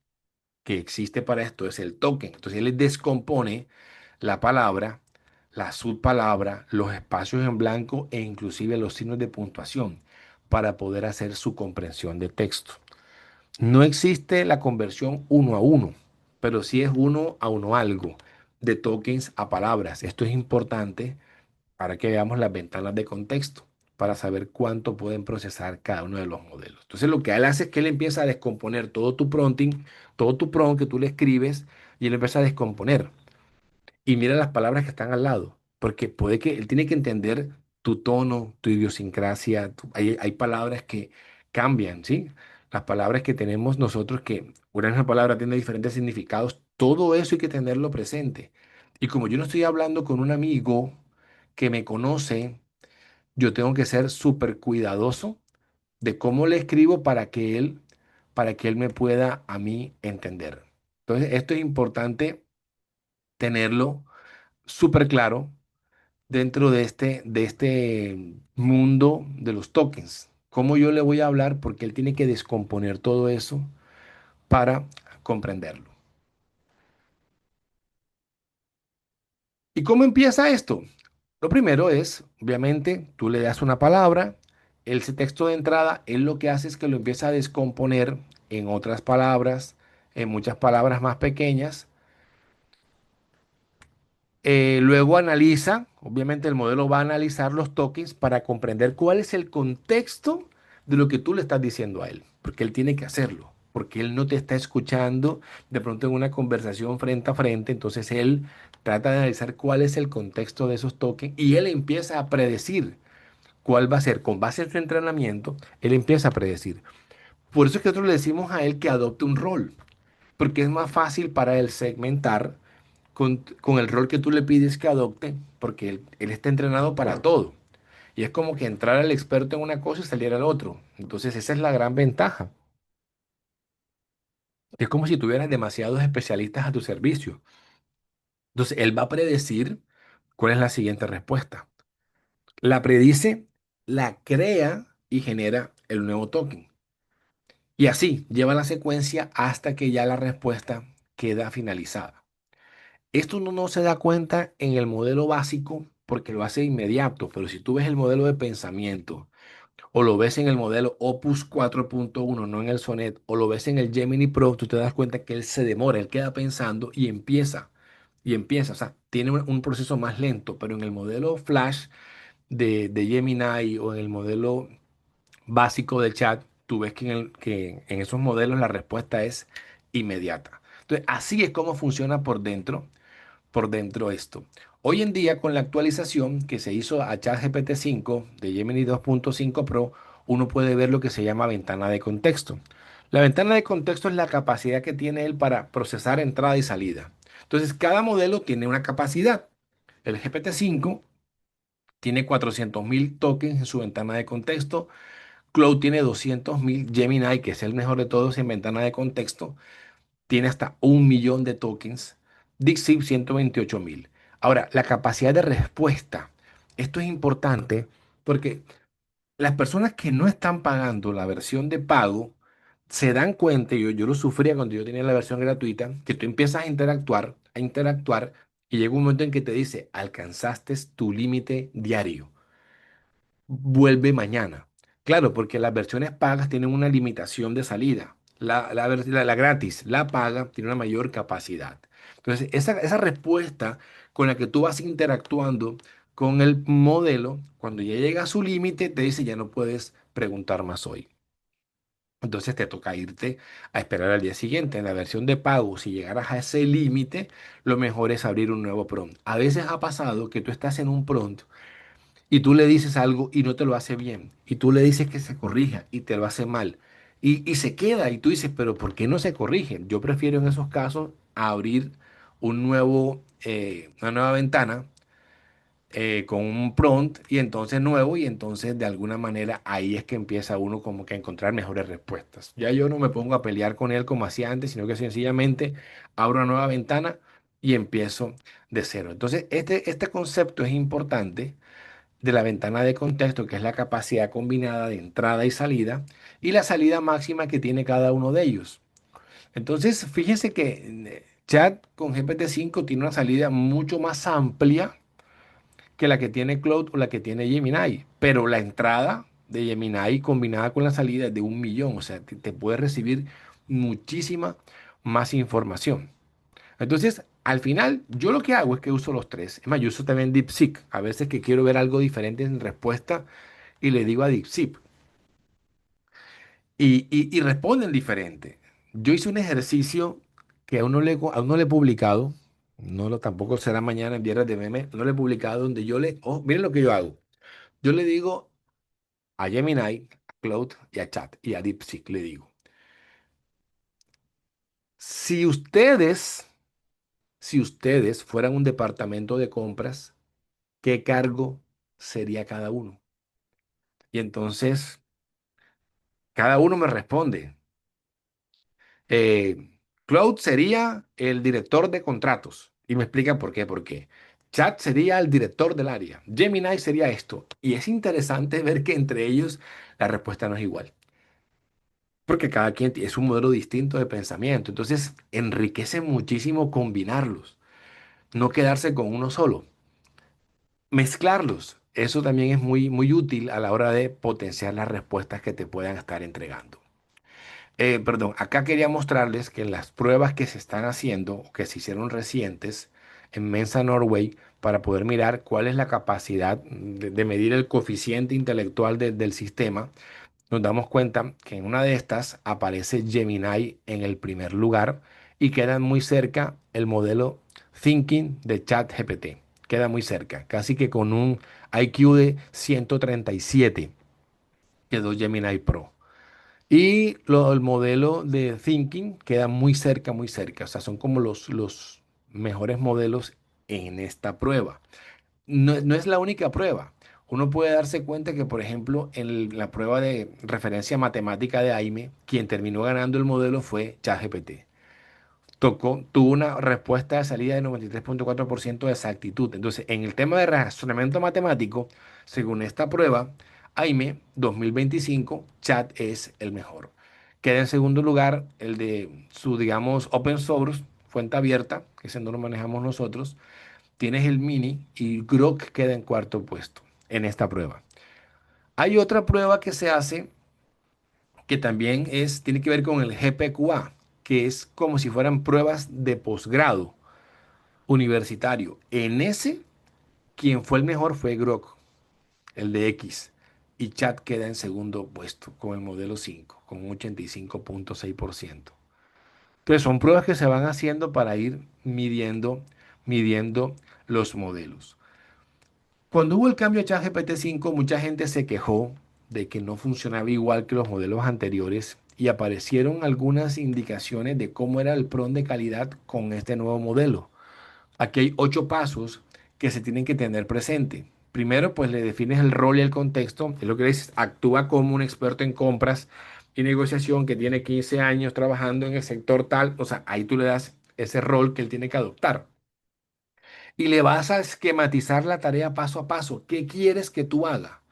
que existe para esto es el token. Entonces, él descompone la palabra, la subpalabra, los espacios en blanco e inclusive los signos de puntuación para poder hacer su comprensión de texto. No existe la conversión uno a uno, pero sí es uno a uno algo de tokens a palabras. Esto es importante para que veamos las ventanas de contexto, para saber cuánto pueden procesar cada uno de los modelos. Entonces, lo que él hace es que él empieza a descomponer todo tu prompting, todo tu prompt que tú le escribes, y él empieza a descomponer. Y mira las palabras que están al lado, porque puede que él tiene que entender tu tono, tu idiosincrasia. Hay palabras que cambian, ¿sí? Las palabras que tenemos nosotros, que una misma palabra tiene diferentes significados, todo eso hay que tenerlo presente. Y como yo no estoy hablando con un amigo que me conoce, yo tengo que ser súper cuidadoso de cómo le escribo para que él me pueda a mí entender. Entonces, esto es importante tenerlo súper claro dentro de este mundo de los tokens. ¿Cómo yo le voy a hablar? Porque él tiene que descomponer todo eso para comprenderlo. ¿Y cómo empieza esto? Lo primero es, obviamente, tú le das una palabra, ese texto de entrada, él lo que hace es que lo empieza a descomponer en otras palabras, en muchas palabras más pequeñas. Luego analiza, obviamente el modelo va a analizar los tokens para comprender cuál es el contexto de lo que tú le estás diciendo a él, porque él tiene que hacerlo, porque él no te está escuchando de pronto en una conversación frente a frente, entonces él trata de analizar cuál es el contexto de esos tokens y él empieza a predecir cuál va a ser, con base en su entrenamiento, él empieza a predecir. Por eso es que nosotros le decimos a él que adopte un rol, porque es más fácil para él segmentar con el rol que tú le pides que adopte, porque él está entrenado para todo. Y es como que entrar al experto en una cosa y salir al otro. Entonces esa es la gran ventaja. Es como si tuvieras demasiados especialistas a tu servicio. Entonces él va a predecir cuál es la siguiente respuesta. La predice, la crea y genera el nuevo token. Y así lleva la secuencia hasta que ya la respuesta queda finalizada. Esto uno no se da cuenta en el modelo básico porque lo hace inmediato, pero si tú ves el modelo de pensamiento o lo ves en el modelo Opus 4.1, no en el Sonnet, o lo ves en el Gemini Pro, tú te das cuenta que él se demora, él queda pensando y empieza, o sea, tiene un proceso más lento, pero en el modelo Flash de Gemini o en el modelo básico del chat, tú ves que en esos modelos la respuesta es inmediata. Entonces, así es como funciona por dentro esto. Hoy en día, con la actualización que se hizo a ChatGPT 5 de Gemini 2.5 Pro, uno puede ver lo que se llama ventana de contexto. La ventana de contexto es la capacidad que tiene él para procesar entrada y salida. Entonces, cada modelo tiene una capacidad. El GPT-5 tiene 400.000 tokens en su ventana de contexto. Claude tiene 200.000. Gemini, que es el mejor de todos en ventana de contexto, tiene hasta 1 millón de tokens. DeepSeek 128.000. Ahora, la capacidad de respuesta. Esto es importante porque las personas que no están pagando la versión de pago se dan cuenta, y yo lo sufría cuando yo tenía la versión gratuita, que tú empiezas a interactuar, y llega un momento en que te dice, alcanzaste tu límite diario, vuelve mañana. Claro, porque las versiones pagas tienen una limitación de salida. La gratis, la paga, tiene una mayor capacidad. Entonces, esa respuesta con la que tú vas interactuando con el modelo, cuando ya llega a su límite, te dice ya no puedes preguntar más hoy. Entonces te toca irte a esperar al día siguiente. En la versión de pago, si llegaras a ese límite, lo mejor es abrir un nuevo prompt. A veces ha pasado que tú estás en un prompt y tú le dices algo y no te lo hace bien, y tú le dices que se corrija y te lo hace mal, y se queda, y tú dices, pero ¿por qué no se corrige? Yo prefiero en esos casos abrir una nueva ventana con un prompt y entonces nuevo y entonces de alguna manera ahí es que empieza uno como que a encontrar mejores respuestas. Ya yo no me pongo a pelear con él como hacía antes, sino que sencillamente abro una nueva ventana y empiezo de cero. Entonces este concepto es importante de la ventana de contexto, que es la capacidad combinada de entrada y salida, y la salida máxima que tiene cada uno de ellos. Entonces, fíjense que Chat con GPT-5 tiene una salida mucho más amplia que la que tiene Cloud o la que tiene Gemini, pero la entrada de Gemini combinada con la salida es de 1 millón, o sea, te puede recibir muchísima más información. Entonces, al final, yo lo que hago es que uso los tres. Es más, yo uso también DeepSeek. A veces que quiero ver algo diferente en respuesta y le digo a DeepSeek y responden diferente. Yo hice un ejercicio que aún no le he publicado, tampoco será mañana en Viernes de Meme, no le he publicado donde miren lo que yo hago. Yo le digo a Gemini, a Cloud y a Chat y a DeepSeek, le digo, si ustedes, si ustedes fueran un departamento de compras, ¿qué cargo sería cada uno? Y entonces cada uno me responde. Cloud sería el director de contratos. Y me explica por qué. Porque Chat sería el director del área. Gemini sería esto. Y es interesante ver que entre ellos la respuesta no es igual. Porque cada quien es un modelo distinto de pensamiento. Entonces enriquece muchísimo combinarlos. No quedarse con uno solo. Mezclarlos. Eso también es muy, muy útil a la hora de potenciar las respuestas que te puedan estar entregando. Perdón, acá quería mostrarles que en las pruebas que se están haciendo, o que se hicieron recientes en Mensa Norway, para poder mirar cuál es la capacidad de medir el coeficiente intelectual del sistema, nos damos cuenta que en una de estas aparece Gemini en el primer lugar y queda muy cerca el modelo Thinking de ChatGPT. Queda muy cerca, casi que con un IQ de 137 quedó Gemini Pro. Y el modelo de Thinking queda muy cerca, muy cerca. O sea, son como los mejores modelos en esta prueba. No, no es la única prueba. Uno puede darse cuenta que, por ejemplo, en la prueba de referencia matemática de AIME, quien terminó ganando el modelo fue ChatGPT. Tuvo una respuesta de salida de 93,4% de exactitud. Entonces, en el tema de razonamiento matemático, según esta prueba, AIME 2025, Chat es el mejor. Queda en segundo lugar el de su, digamos, open source, fuente abierta, que ese no lo manejamos nosotros. Tienes el Mini y Grok queda en cuarto puesto en esta prueba. Hay otra prueba que se hace que también tiene que ver con el GPQA, que es como si fueran pruebas de posgrado universitario. En ese, quien fue el mejor fue Grok, el de X. Y Chat queda en segundo puesto con el modelo 5 con un 85,6%. Entonces son pruebas que se van haciendo para ir midiendo los modelos. Cuando hubo el cambio a ChatGPT 5, mucha gente se quejó de que no funcionaba igual que los modelos anteriores y aparecieron algunas indicaciones de cómo era el PRON de calidad con este nuevo modelo. Aquí hay 8 pasos que se tienen que tener presente. Primero, pues le defines el rol y el contexto. Es lo que dices, actúa como un experto en compras y negociación que tiene 15 años trabajando en el sector tal. O sea, ahí tú le das ese rol que él tiene que adoptar. Y le vas a esquematizar la tarea paso a paso. ¿Qué quieres que tú haga?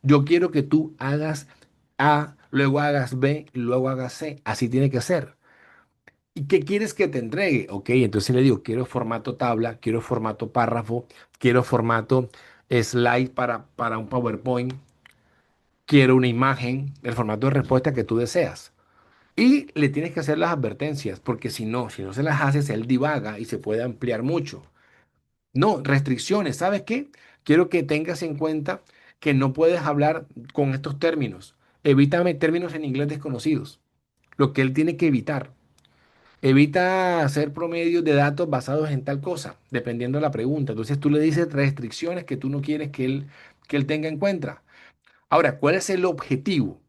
Yo quiero que tú hagas A, luego hagas B, y luego hagas C. Así tiene que ser. ¿Y qué quieres que te entregue? Ok, entonces le digo, quiero formato tabla, quiero formato párrafo, quiero formato slide para un PowerPoint, quiero una imagen, el formato de respuesta que tú deseas. Y le tienes que hacer las advertencias, porque si no se las haces, él divaga y se puede ampliar mucho. No, restricciones, ¿sabes qué? Quiero que tengas en cuenta que no puedes hablar con estos términos. Evítame términos en inglés desconocidos, lo que él tiene que evitar. Evita hacer promedios de datos basados en tal cosa, dependiendo de la pregunta. Entonces tú le dices restricciones que tú no quieres que él tenga en cuenta. Ahora, ¿cuál es el objetivo?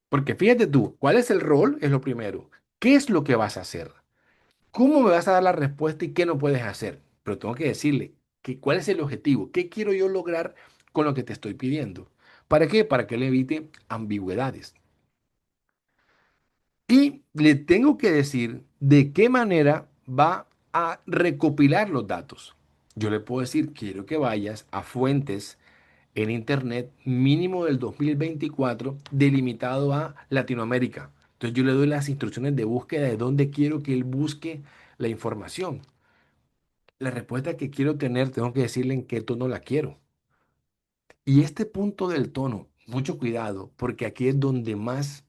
Porque fíjate tú, ¿cuál es el rol? Es lo primero. ¿Qué es lo que vas a hacer? ¿Cómo me vas a dar la respuesta y qué no puedes hacer? Pero tengo que decirle que cuál es el objetivo, qué quiero yo lograr con lo que te estoy pidiendo. ¿Para qué? Para que él evite ambigüedades. Y le tengo que decir de qué manera va a recopilar los datos. Yo le puedo decir, quiero que vayas a fuentes en Internet mínimo del 2024 delimitado a Latinoamérica. Entonces yo le doy las instrucciones de búsqueda de dónde quiero que él busque la información. La respuesta que quiero tener, tengo que decirle en qué tono la quiero. Y este punto del tono, mucho cuidado, porque aquí es donde más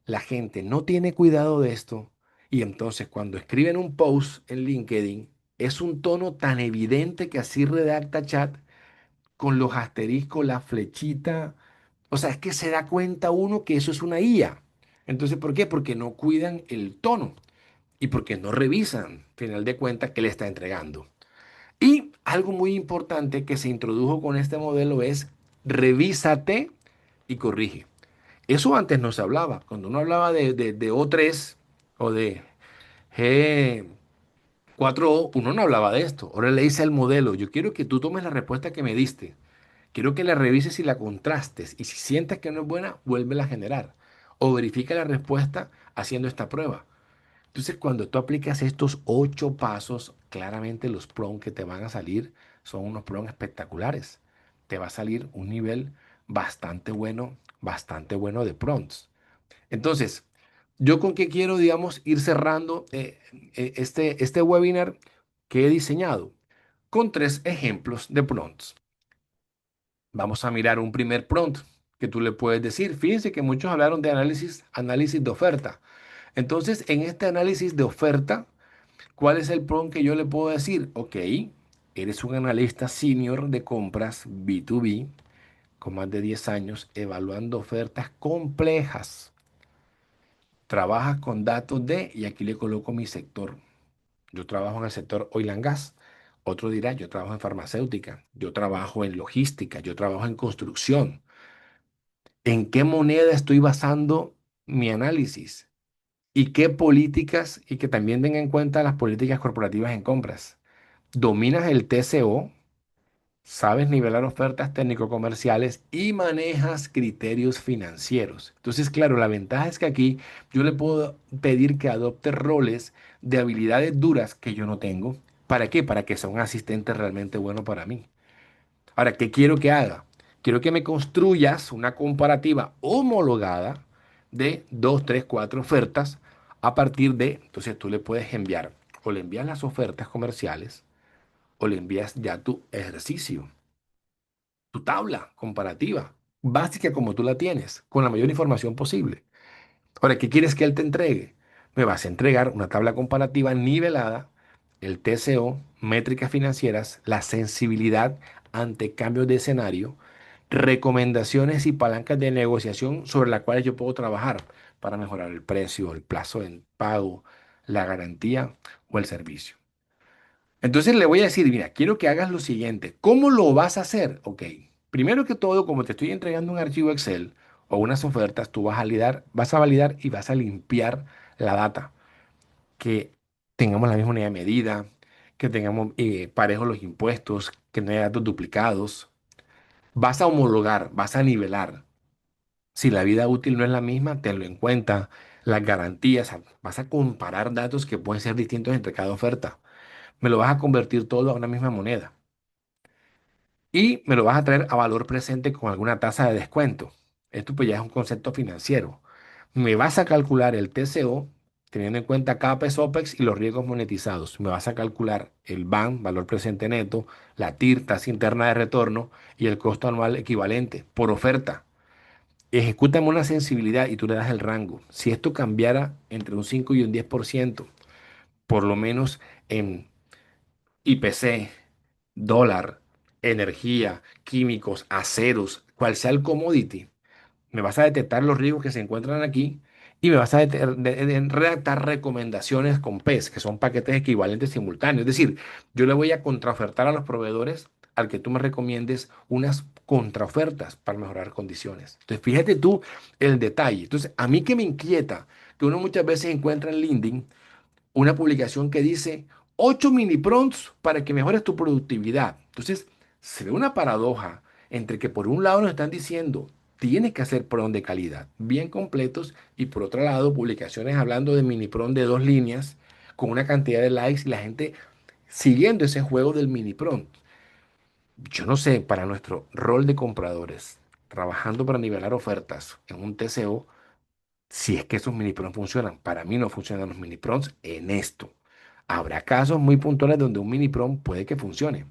la gente no tiene cuidado de esto. Y entonces cuando escriben un post en LinkedIn, es un tono tan evidente que así redacta chat con los asteriscos, la flechita. O sea, es que se da cuenta uno que eso es una IA. Entonces, ¿por qué? Porque no cuidan el tono y porque no revisan, final de cuentas, qué le está entregando. Y algo muy importante que se introdujo con este modelo es revísate y corrige. Eso antes no se hablaba. Cuando uno hablaba de O3 o de G4O, uno no hablaba de esto. Ahora le dice al modelo, yo quiero que tú tomes la respuesta que me diste. Quiero que la revises y la contrastes. Y si sientes que no es buena, vuélvela a generar. O verifica la respuesta haciendo esta prueba. Entonces, cuando tú aplicas estos 8 pasos, claramente los prompts que te van a salir son unos prompts espectaculares. Te va a salir un nivel bastante bueno de prompts. Entonces, ¿yo con qué quiero, digamos, ir cerrando este webinar que he diseñado? Con 3 ejemplos de prompts. Vamos a mirar un primer prompt que tú le puedes decir. Fíjense que muchos hablaron de análisis de oferta. Entonces, en este análisis de oferta, ¿cuál es el prompt que yo le puedo decir? Ok, eres un analista senior de compras B2B con más de 10 años evaluando ofertas complejas. Trabajas con datos de, y aquí le coloco mi sector. Yo trabajo en el sector oil and gas. Otro dirá, yo trabajo en farmacéutica, yo trabajo en logística, yo trabajo en construcción. ¿En qué moneda estoy basando mi análisis? ¿Y qué políticas? Y que también tenga en cuenta las políticas corporativas en compras. ¿Dominas el TCO? ¿Sabes nivelar ofertas técnico-comerciales y manejas criterios financieros? Entonces, claro, la ventaja es que aquí yo le puedo pedir que adopte roles de habilidades duras que yo no tengo. ¿Para qué? Para que sea un asistente realmente bueno para mí. Ahora, ¿qué quiero que haga? Quiero que me construyas una comparativa homologada de 2, 3, 4 ofertas a partir de, entonces tú le puedes enviar, o le envías las ofertas comerciales, o le envías ya tu ejercicio, tu tabla comparativa, básica como tú la tienes, con la mayor información posible. Ahora, ¿qué quieres que él te entregue? Me vas a entregar una tabla comparativa nivelada, el TCO, métricas financieras, la sensibilidad ante cambios de escenario, recomendaciones y palancas de negociación sobre las cuales yo puedo trabajar para mejorar el precio, el plazo de pago, la garantía o el servicio. Entonces le voy a decir, mira, quiero que hagas lo siguiente. ¿Cómo lo vas a hacer? Ok. Primero que todo, como te estoy entregando un archivo Excel o unas ofertas, tú vas a validar y vas a limpiar la data. Que tengamos la misma unidad de medida, que tengamos parejos los impuestos, que no haya datos duplicados. Vas a homologar, vas a nivelar. Si la vida útil no es la misma, tenlo en cuenta. Las garantías, vas a comparar datos que pueden ser distintos entre cada oferta. Me lo vas a convertir todo a una misma moneda. Y me lo vas a traer a valor presente con alguna tasa de descuento. Esto pues ya es un concepto financiero. Me vas a calcular el TCO teniendo en cuenta CAPEX, OPEX y los riesgos monetizados. Me vas a calcular el BAN, valor presente neto, la TIR, tasa interna de retorno y el costo anual equivalente por oferta. Ejecútame una sensibilidad y tú le das el rango. Si esto cambiara entre un 5 y un 10%, por lo menos en IPC, dólar, energía, químicos, aceros, cual sea el commodity, me vas a detectar los riesgos que se encuentran aquí y me vas a redactar recomendaciones con PES, que son paquetes equivalentes simultáneos. Es decir, yo le voy a contraofertar a los proveedores al que tú me recomiendes unas contraofertas para mejorar condiciones. Entonces, fíjate tú el detalle. Entonces, a mí que me inquieta que uno muchas veces encuentra en LinkedIn una publicación que dice 8 mini prompts para que mejores tu productividad. Entonces, se ve una paradoja entre que por un lado nos están diciendo tienes que hacer prompt de calidad, bien completos, y por otro lado, publicaciones hablando de mini prompt de 2 líneas con una cantidad de likes y la gente siguiendo ese juego del mini prompt. Yo no sé, para nuestro rol de compradores, trabajando para nivelar ofertas en un TCO, si es que esos mini prompts funcionan. Para mí no funcionan los mini prompts en esto. Habrá casos muy puntuales donde un mini prompt puede que funcione,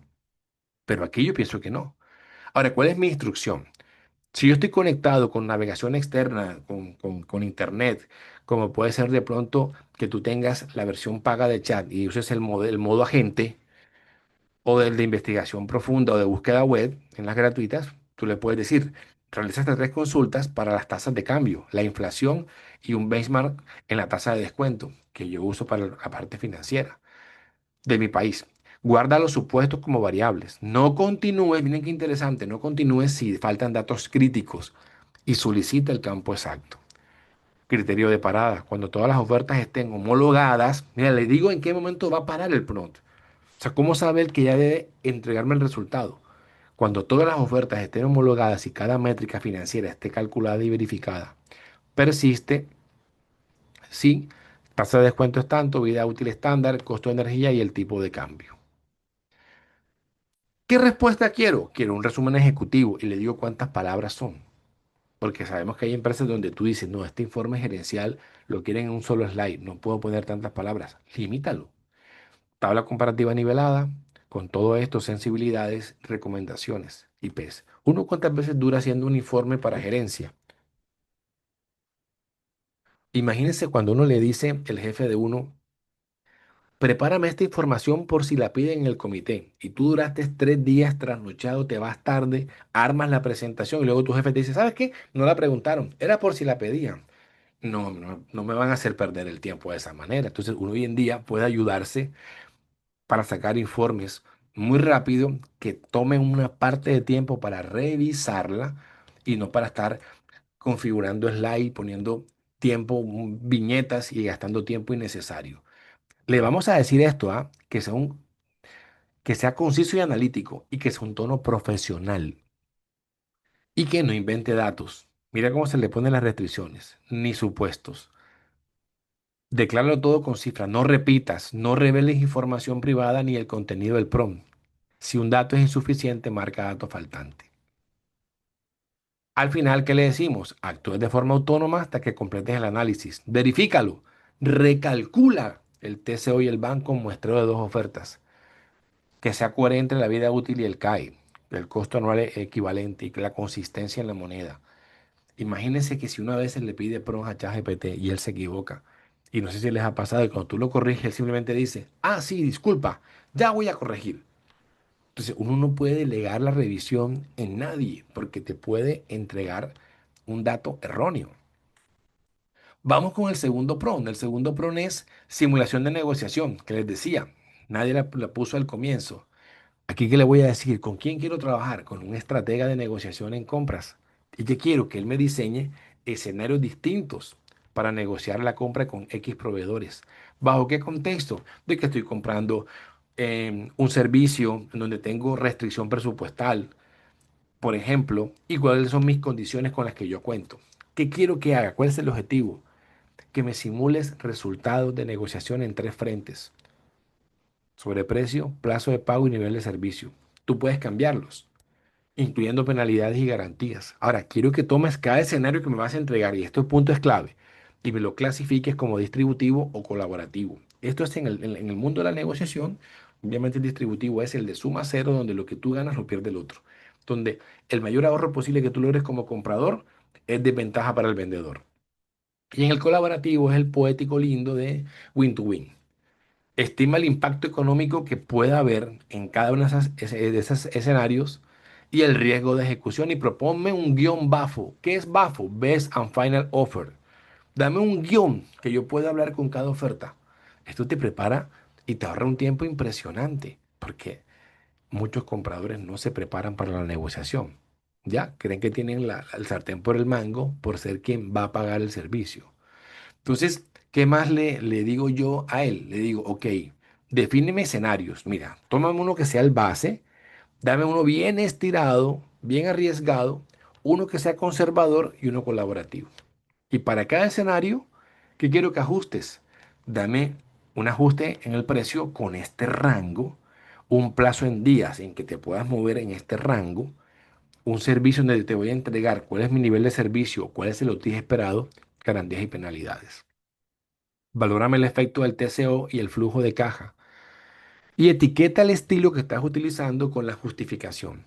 pero aquí yo pienso que no. Ahora, ¿cuál es mi instrucción? Si yo estoy conectado con navegación externa, con internet, como puede ser de pronto que tú tengas la versión paga de chat y uses el modo agente, o del de investigación profunda o de búsqueda web en las gratuitas, tú le puedes decir, realiza estas 3 consultas para las tasas de cambio, la inflación y un benchmark en la tasa de descuento que yo uso para la parte financiera de mi país. Guarda los supuestos como variables. No continúes, miren qué interesante, no continúes si faltan datos críticos y solicita el campo exacto. Criterio de parada. Cuando todas las ofertas estén homologadas, mira, le digo en qué momento va a parar el prompt. O sea, ¿cómo sabe el que ya debe entregarme el resultado? Cuando todas las ofertas estén homologadas y cada métrica financiera esté calculada y verificada. Persiste si tasa de descuento es tanto, vida útil estándar, costo de energía y el tipo de cambio. ¿Qué respuesta quiero? Quiero un resumen ejecutivo y le digo cuántas palabras son. Porque sabemos que hay empresas donde tú dices, no, este informe gerencial lo quieren en un solo slide, no puedo poner tantas palabras. Limítalo. Tabla comparativa nivelada, con todo esto, sensibilidades, recomendaciones, IPs. ¿Uno cuántas veces dura haciendo un informe para gerencia? Imagínense cuando uno le dice, el jefe de uno, prepárame esta información por si la piden en el comité. Y tú duraste 3 días trasnochado, te vas tarde, armas la presentación y luego tu jefe te dice, ¿sabes qué? No la preguntaron, era por si la pedían. No, no, no me van a hacer perder el tiempo de esa manera. Entonces, uno hoy en día puede ayudarse para sacar informes muy rápido que tomen una parte de tiempo para revisarla y no para estar configurando slide, poniendo tiempo, viñetas y gastando tiempo innecesario. Le vamos a decir esto, ¿ah? Que sea conciso y analítico y que sea un tono profesional y que no invente datos. Mira cómo se le ponen las restricciones, ni supuestos. Decláralo todo con cifras, no repitas, no reveles información privada ni el contenido del prompt. Si un dato es insuficiente, marca dato faltante. Al final, ¿qué le decimos? Actúes de forma autónoma hasta que completes el análisis. Verifícalo. Recalcula el TCO y el banco con muestreo de 2 ofertas. Que sea coherente la vida útil y el CAE, el costo anual equivalente y la consistencia en la moneda. Imagínense que si una vez le pide pros a ChatGPT y él se equivoca, y no sé si les ha pasado, y cuando tú lo corriges, él simplemente dice, ah, sí, disculpa, ya voy a corregir. Entonces, uno no puede delegar la revisión en nadie porque te puede entregar un dato erróneo. Vamos con el segundo PRON. El segundo PRON es simulación de negociación, que les decía, nadie la puso al comienzo. Aquí, ¿qué le voy a decir? ¿Con quién quiero trabajar? Con un estratega de negociación en compras. Y que quiero que él me diseñe escenarios distintos para negociar la compra con X proveedores. ¿Bajo qué contexto? De que estoy comprando un servicio en donde tengo restricción presupuestal, por ejemplo, y cuáles son mis condiciones con las que yo cuento. ¿Qué quiero que haga? ¿Cuál es el objetivo? Que me simules resultados de negociación en 3 frentes: sobreprecio, plazo de pago y nivel de servicio. Tú puedes cambiarlos, incluyendo penalidades y garantías. Ahora, quiero que tomes cada escenario que me vas a entregar, y este punto es clave, y me lo clasifiques como distributivo o colaborativo. Esto es en el mundo de la negociación. Obviamente el distributivo es el de suma cero, donde lo que tú ganas lo pierde el otro. Donde el mayor ahorro posible que tú logres como comprador es desventaja para el vendedor. Y en el colaborativo es el poético lindo de win to win. Estima el impacto económico que pueda haber en cada uno de esos escenarios y el riesgo de ejecución, y proponme un guión BAFO. ¿Qué es BAFO? Best and Final Offer. Dame un guión que yo pueda hablar con cada oferta. Esto te prepara y te ahorra un tiempo impresionante porque muchos compradores no se preparan para la negociación. ¿ya? Creen que tienen el sartén por el mango por ser quien va a pagar el servicio. Entonces, ¿qué más le digo yo a él? Le digo, ok, defíneme escenarios. Mira, tómame uno que sea el base, dame uno bien estirado, bien arriesgado, uno que sea conservador y uno colaborativo. Y para cada escenario, ¿qué quiero que ajustes? Dame un ajuste en el precio con este rango, un plazo en días en que te puedas mover en este rango, un servicio donde te voy a entregar cuál es mi nivel de servicio, cuál es el OTI esperado, garantías y penalidades. Valórame el efecto del TCO y el flujo de caja. Y etiqueta el estilo que estás utilizando con la justificación.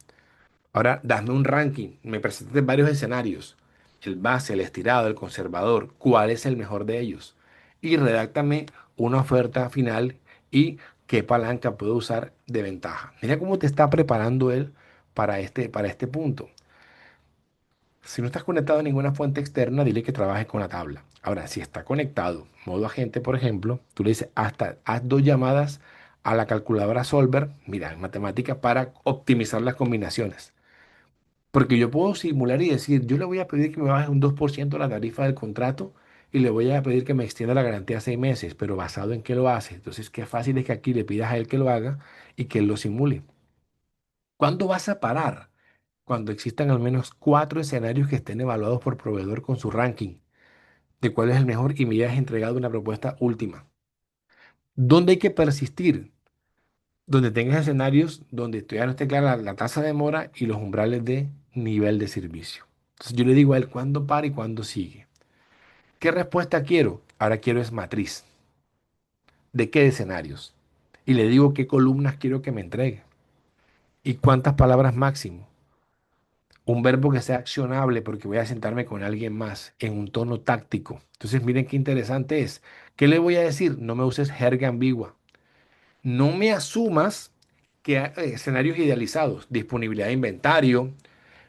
Ahora, dame un ranking. Me presentaste varios escenarios. El base, el estirado, el conservador. ¿Cuál es el mejor de ellos? Y redáctame una oferta final y qué palanca puedo usar de ventaja. Mira cómo te está preparando él para este punto. Si no estás conectado a ninguna fuente externa, dile que trabaje con la tabla. Ahora, si está conectado, modo agente, por ejemplo, tú le dices, haz dos llamadas a la calculadora Solver, mira, en matemática, para optimizar las combinaciones. Porque yo puedo simular y decir, yo le voy a pedir que me baje un 2% la tarifa del contrato y le voy a pedir que me extienda la garantía a 6 meses, pero basado en qué lo hace. Entonces, qué fácil es que aquí le pidas a él que lo haga y que él lo simule. ¿Cuándo vas a parar? Cuando existan al menos 4 escenarios que estén evaluados por proveedor con su ranking de cuál es el mejor y me hayas entregado una propuesta última. ¿Dónde hay que persistir? Donde tengas escenarios donde todavía no esté clara la tasa de mora y los umbrales de nivel de servicio. Entonces yo le digo a él cuándo para y cuándo sigue. ¿Qué respuesta quiero? Ahora quiero es matriz. ¿De qué escenarios? Y le digo qué columnas quiero que me entregue. ¿Y cuántas palabras máximo? Un verbo que sea accionable porque voy a sentarme con alguien más en un tono táctico. Entonces, miren qué interesante es. ¿Qué le voy a decir? No me uses jerga ambigua. No me asumas que hay escenarios idealizados, disponibilidad de inventario,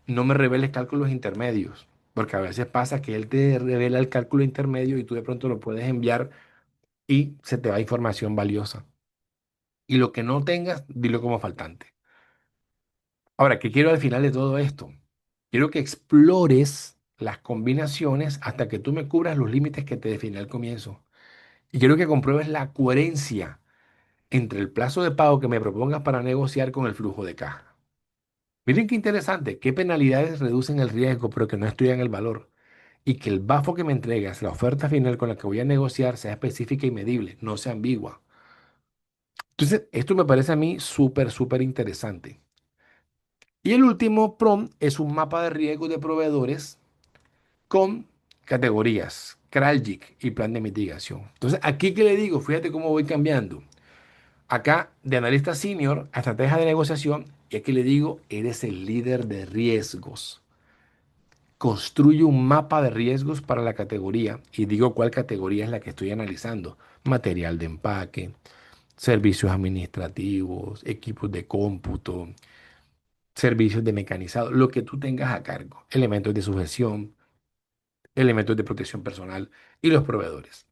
no me reveles cálculos intermedios, porque a veces pasa que él te revela el cálculo intermedio y tú de pronto lo puedes enviar y se te va información valiosa. Y lo que no tengas, dilo como faltante. Ahora, ¿qué quiero al final de todo esto? Quiero que explores las combinaciones hasta que tú me cubras los límites que te definí al comienzo. Y quiero que compruebes la coherencia entre el plazo de pago que me propongas para negociar con el flujo de caja. Miren qué interesante, qué penalidades reducen el riesgo, pero que no estudian el valor. Y que el bafo que me entregas, la oferta final con la que voy a negociar, sea específica y medible, no sea ambigua. Entonces, esto me parece a mí súper, súper interesante. Y el último prompt es un mapa de riesgos de proveedores con categorías, CRALGIC y plan de mitigación. Entonces, aquí que le digo, fíjate cómo voy cambiando. Acá, de analista senior a estrategia de negociación, y aquí le digo, eres el líder de riesgos. Construye un mapa de riesgos para la categoría y digo cuál categoría es la que estoy analizando. Material de empaque, servicios administrativos, equipos de cómputo, servicios de mecanizado, lo que tú tengas a cargo, elementos de sujeción, elementos de protección personal y los proveedores.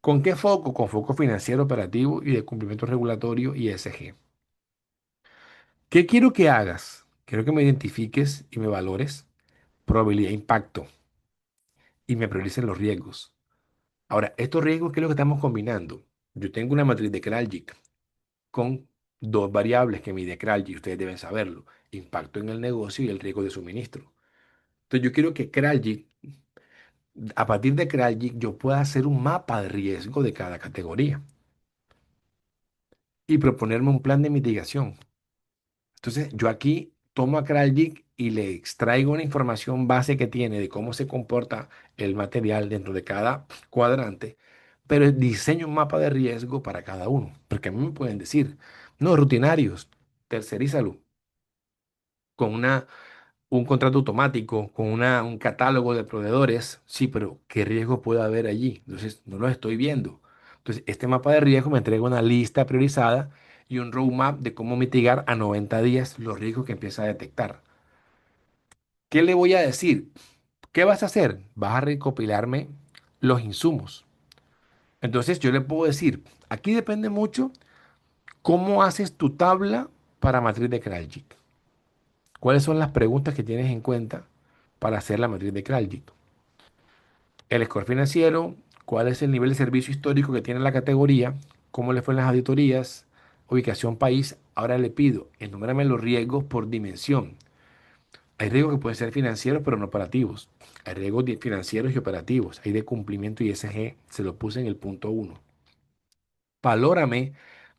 ¿Con qué foco? Con foco financiero, operativo y de cumplimiento regulatorio y ESG. ¿Qué quiero que hagas? Quiero que me identifiques y me valores probabilidad de impacto y me prioricen los riesgos. Ahora, estos riesgos, ¿qué es lo que estamos combinando? Yo tengo una matriz de Kraljic con dos variables que mide Kraljic, ustedes deben saberlo, impacto en el negocio y el riesgo de suministro. Entonces, yo quiero que Kraljic, a partir de Kraljic, yo pueda hacer un mapa de riesgo de cada categoría y proponerme un plan de mitigación. Entonces, yo aquí tomo a Kraljic y le extraigo una información base que tiene de cómo se comporta el material dentro de cada cuadrante, pero diseño un mapa de riesgo para cada uno. Porque a mí me pueden decir, no, rutinarios, tercerízalo con un contrato automático, con un catálogo de proveedores. Sí, pero ¿qué riesgo puede haber allí? Entonces, no lo estoy viendo. Entonces, este mapa de riesgo me entrega una lista priorizada y un roadmap de cómo mitigar a 90 días los riesgos que empieza a detectar. ¿Qué le voy a decir? ¿Qué vas a hacer? Vas a recopilarme los insumos. Entonces yo le puedo decir, aquí depende mucho cómo haces tu tabla para matriz de Kraljic. ¿Cuáles son las preguntas que tienes en cuenta para hacer la matriz de Kraljic? El score financiero, cuál es el nivel de servicio histórico que tiene la categoría, cómo le fue en las auditorías, ubicación país. Ahora le pido, enumérame los riesgos por dimensión. Hay riesgos que pueden ser financieros, pero no operativos. Hay riesgos financieros y operativos. Hay de cumplimiento y ESG, se lo puse en el punto uno. Valórame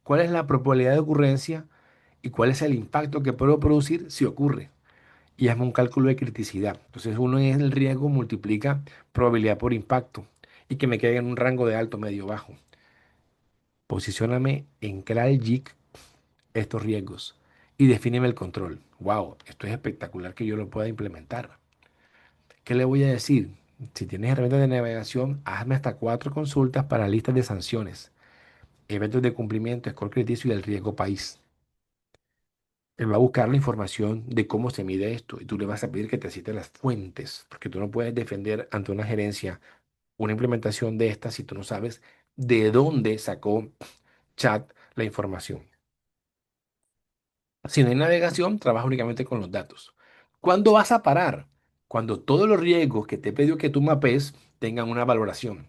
cuál es la probabilidad de ocurrencia y cuál es el impacto que puedo producir si ocurre. Y hazme un cálculo de criticidad. Entonces uno es el riesgo multiplica probabilidad por impacto y que me quede en un rango de alto, medio, bajo. Posicióname en CRALGIC estos riesgos y defíneme el control. Wow, esto es espectacular que yo lo pueda implementar. ¿Qué le voy a decir? Si tienes herramientas de navegación, hazme hasta 4 consultas para listas de sanciones, eventos de cumplimiento, score crediticio y el riesgo país. Él va a buscar la información de cómo se mide esto y tú le vas a pedir que te cite las fuentes, porque tú no puedes defender ante una gerencia una implementación de esta si tú no sabes de dónde sacó Chat la información. Si no hay navegación, trabaja únicamente con los datos. ¿Cuándo vas a parar? Cuando todos los riesgos que te he pedido que tú mapees tengan una valoración,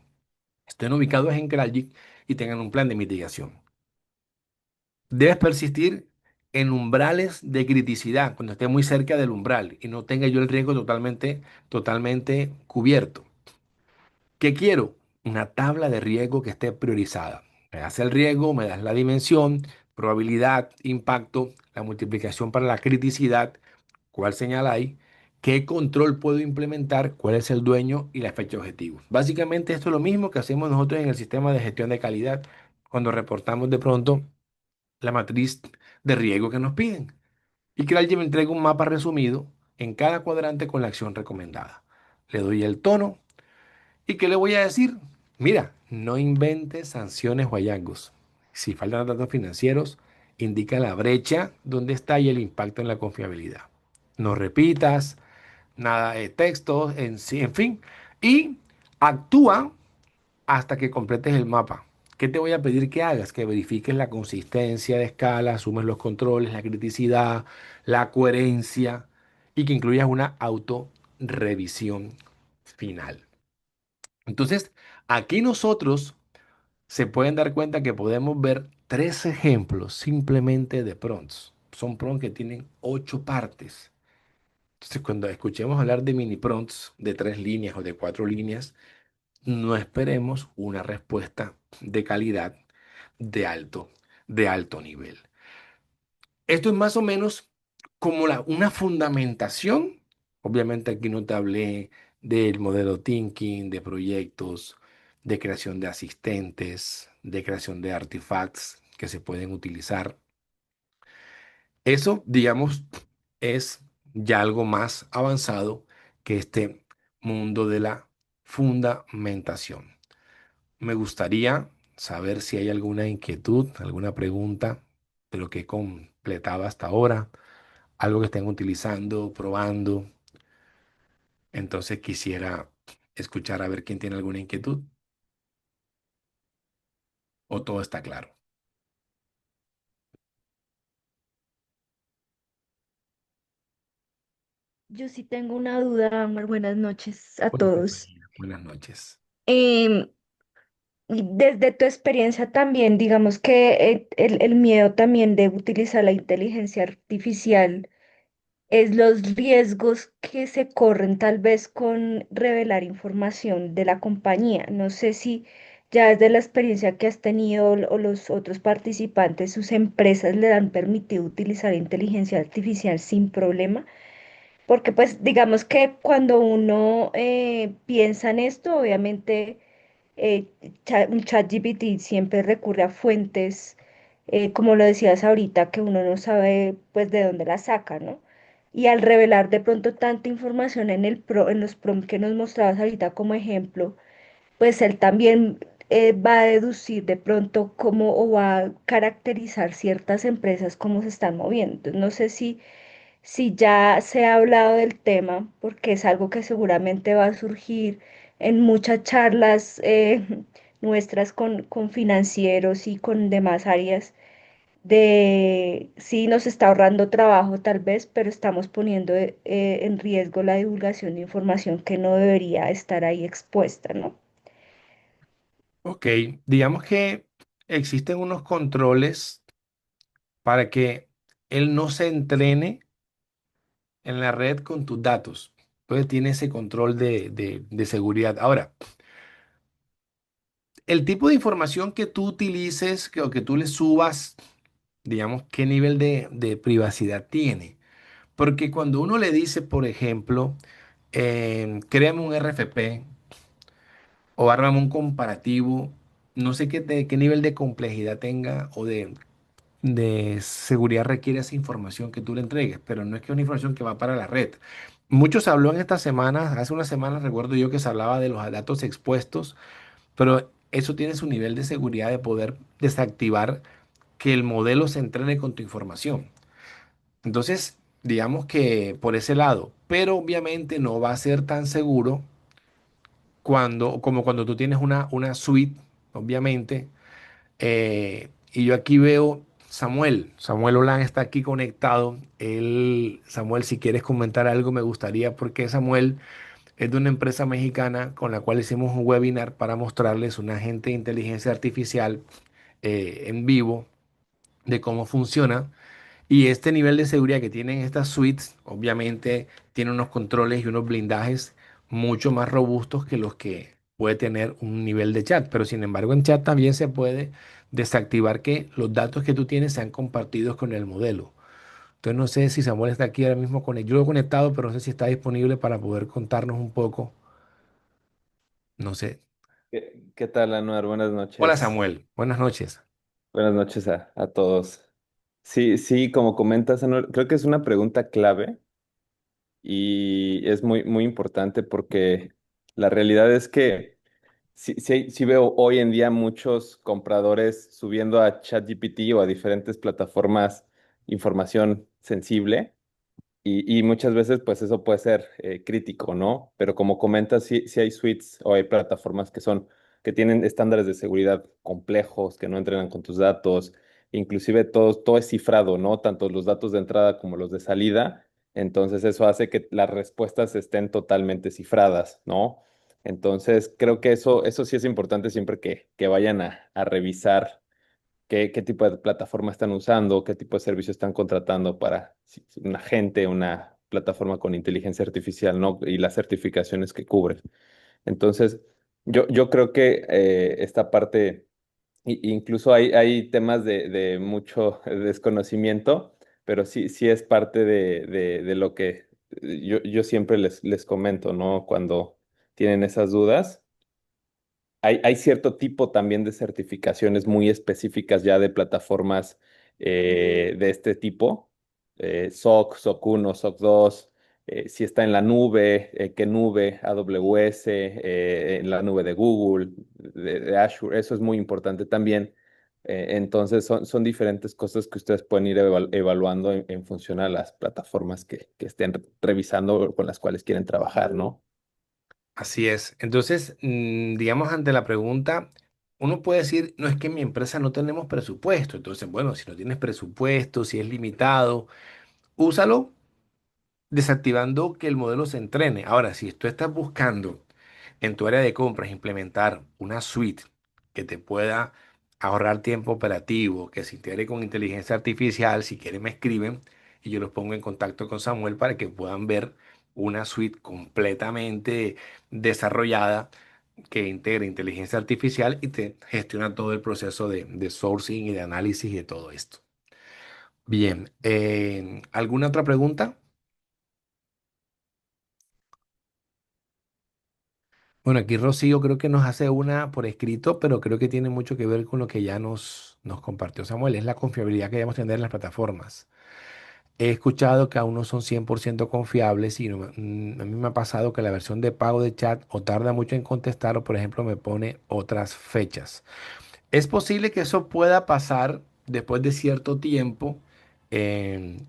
estén ubicados en CRALGIC y tengan un plan de mitigación. Debes persistir en umbrales de criticidad cuando esté muy cerca del umbral y no tenga yo el riesgo totalmente cubierto. ¿Qué quiero? Una tabla de riesgo que esté priorizada. Me das el riesgo, me das la dimensión, probabilidad, impacto, la multiplicación para la criticidad, cuál señal hay, qué control puedo implementar, cuál es el dueño y la fecha objetivo. Básicamente esto es lo mismo que hacemos nosotros en el sistema de gestión de calidad cuando reportamos de pronto la matriz de riesgo que nos piden. Y que alguien me entrega un mapa resumido en cada cuadrante con la acción recomendada. Le doy el tono. ¿Y qué le voy a decir? Mira, no inventes sanciones o hallazgos. Si faltan datos financieros, indica la brecha donde está y el impacto en la confiabilidad. No repitas nada de texto, en fin. Y actúa hasta que completes el mapa. ¿Qué te voy a pedir que hagas? Que verifiques la consistencia de escala, sumes los controles, la criticidad, la coherencia y que incluyas una autorrevisión final. Entonces, aquí nosotros se pueden dar cuenta que podemos ver 3 ejemplos simplemente de prompts. Son prompts que tienen 8 partes. Entonces, cuando escuchemos hablar de mini prompts de 3 líneas o de 4 líneas, no esperemos una respuesta de calidad de alto, de alto nivel. Esto es más o menos como una fundamentación. Obviamente aquí no te hablé del modelo thinking, de proyectos, de creación de asistentes, de creación de artifacts que se pueden utilizar. Eso, digamos, es ya algo más avanzado que este mundo de la fundamentación. Me gustaría saber si hay alguna inquietud, alguna pregunta de lo que he completado hasta ahora, algo que estén utilizando, probando. Entonces quisiera escuchar a ver quién tiene alguna inquietud o todo está claro. Yo sí tengo una duda, Amor. Buenas noches a Cuéntame, todos. Gina. Buenas noches. Em, y desde tu experiencia también, digamos que el miedo también de utilizar la inteligencia artificial es los riesgos que se corren tal vez con revelar información de la compañía. No sé si ya desde la experiencia que has tenido o los otros participantes, sus empresas le han permitido utilizar inteligencia artificial sin problema. Porque pues digamos que cuando uno piensa en esto, obviamente eh, un chat GPT siempre recurre a fuentes, como lo decías ahorita, que uno no sabe pues de dónde la saca, ¿no? Y al revelar de pronto tanta información en los prompts que nos mostrabas ahorita como ejemplo, pues él también va a deducir de pronto cómo o va a caracterizar ciertas empresas, cómo se están moviendo. Entonces, no sé si ya se ha hablado del tema, porque es algo que seguramente va a surgir en muchas charlas nuestras con financieros y con demás áreas, de sí nos está ahorrando trabajo tal vez, pero estamos poniendo en riesgo la divulgación de información que no debería estar ahí expuesta, ¿no? Ok, digamos que existen unos controles para que él no se entrene en la red con tus datos. Entonces tiene ese control de seguridad. Ahora, el tipo de información que tú utilices o que tú le subas, digamos, qué nivel de privacidad tiene. Porque cuando uno le dice, por ejemplo, créame un RFP o ármame un comparativo, no sé qué nivel de complejidad tenga o de seguridad requiere esa información que tú le entregues, pero no es que es una información que va para la red. Mucho se habló en estas semanas, hace unas semanas recuerdo yo que se hablaba de los datos expuestos, pero eso tiene su nivel de seguridad de poder desactivar que el modelo se entrene con tu información. Entonces, digamos que por ese lado, pero obviamente no va a ser tan seguro como cuando tú tienes una suite, obviamente. Y yo aquí veo Samuel Olan está aquí conectado. Samuel, si quieres comentar algo, me gustaría, porque Samuel es de una empresa mexicana con la cual hicimos un webinar para mostrarles un agente de inteligencia artificial en vivo de cómo funciona. Y este nivel de seguridad que tienen estas suites, obviamente, tiene unos controles y unos blindajes mucho más robustos que los que puede tener un nivel de chat. Pero sin embargo, en chat también se puede desactivar que los datos que tú tienes sean compartidos con el modelo. Entonces, no sé si Samuel está aquí ahora mismo con él. Yo lo he conectado, pero no sé si está disponible para poder contarnos un poco. No sé. ¿Qué tal, Anuar? Buenas Hola, noches. Samuel. Buenas noches. Buenas noches a todos. Sí, sí, como comentas, Anuar, creo que es una pregunta clave y es muy, muy importante porque la realidad es que sí veo hoy en día muchos compradores subiendo a ChatGPT o a diferentes plataformas información sensible. Y muchas veces, pues eso puede ser crítico, ¿no? Pero como comentas, sí hay suites o hay plataformas que tienen estándares de seguridad complejos, que no entrenan con tus datos, inclusive todo es cifrado, ¿no? Tanto los datos de entrada como los de salida. Entonces eso hace que las respuestas estén totalmente cifradas, ¿no? Entonces creo que eso sí es importante siempre que vayan a revisar qué tipo de plataforma están usando, qué tipo de servicio están contratando para si un agente, una plataforma con inteligencia artificial, ¿no? Y las certificaciones que cubre. Entonces, yo creo que esta parte, incluso hay temas de mucho desconocimiento, pero sí es parte de lo que yo siempre les comento, ¿no? Cuando tienen esas dudas. Hay cierto tipo también de certificaciones muy específicas ya de plataformas de este tipo, SOC 1, SOC 2, si está en la nube, qué nube, AWS, en la nube de Google, de Azure, eso es muy importante también. Entonces son diferentes cosas que ustedes pueden ir evaluando en función a las plataformas que estén revisando o con las cuales quieren trabajar, ¿no? Así es. Entonces, digamos, ante la pregunta, uno puede decir, no es que en mi empresa no tenemos presupuesto. Entonces, bueno, si no tienes presupuesto, si es limitado, úsalo desactivando que el modelo se entrene. Ahora, si tú estás buscando en tu área de compras implementar una suite que te pueda ahorrar tiempo operativo, que se integre con inteligencia artificial, si quieren me escriben y yo los pongo en contacto con Samuel para que puedan ver una suite completamente desarrollada que integre inteligencia artificial y te gestiona todo el proceso de sourcing y de análisis y de todo esto. Bien, ¿alguna otra pregunta? Bueno, aquí Rocío creo que nos hace una por escrito, pero creo que tiene mucho que ver con lo que ya nos compartió Samuel, es la confiabilidad que debemos tener en las plataformas. He escuchado que aún no son 100% confiables y a mí me ha pasado que la versión de pago de chat o tarda mucho en contestar o por ejemplo me pone otras fechas. Es posible que eso pueda pasar después de cierto tiempo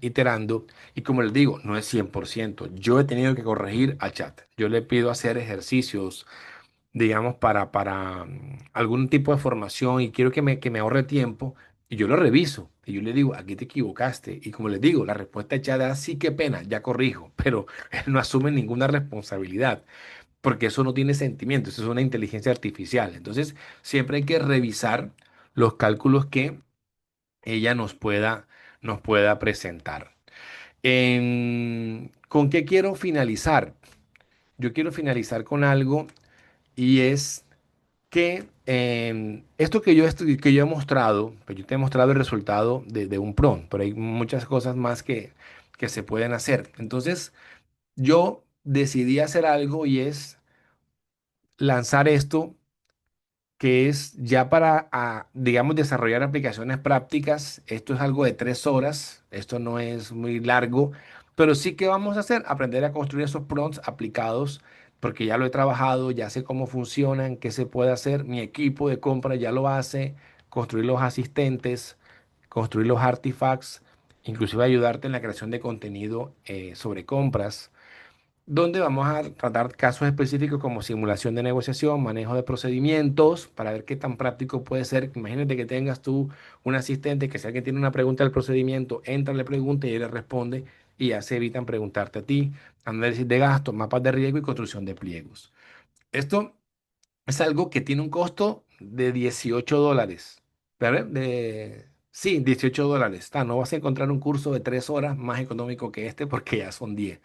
iterando y como les digo, no es 100%. Yo he tenido que corregir a chat. Yo le pido hacer ejercicios digamos, para algún tipo de formación y quiero que me ahorre tiempo, Y yo lo reviso y yo le digo, aquí te equivocaste. Y como les digo, la respuesta ya da sí, qué pena, ya corrijo, pero él no asume ninguna responsabilidad porque eso no tiene sentimiento, eso es una inteligencia artificial. Entonces, siempre hay que revisar los cálculos que ella nos pueda presentar. ¿Con qué quiero finalizar? Yo quiero finalizar con algo y es que esto que yo he mostrado, pues yo te he mostrado el resultado de un prompt, pero hay muchas cosas más que se pueden hacer. Entonces, yo decidí hacer algo y es lanzar esto que es ya para, digamos, desarrollar aplicaciones prácticas. Esto es algo de 3 horas, esto no es muy largo, pero sí que vamos a hacer, aprender a construir esos prompts aplicados, porque ya lo he trabajado, ya sé cómo funcionan, qué se puede hacer, mi equipo de compra ya lo hace, construir los asistentes, construir los artifacts, inclusive ayudarte en la creación de contenido sobre compras donde vamos a tratar casos específicos como simulación de negociación, manejo de procedimientos, para ver qué tan práctico puede ser. Imagínate que tengas tú un asistente que si alguien tiene una pregunta del procedimiento, entra, le pregunta y él le responde y ya se evitan preguntarte a ti. Análisis de gastos, mapas de riesgo y construcción de pliegos. Esto es algo que tiene un costo de $18. ¿Verdad? Sí, $18. No vas a encontrar un curso de 3 horas más económico que este porque ya son 10.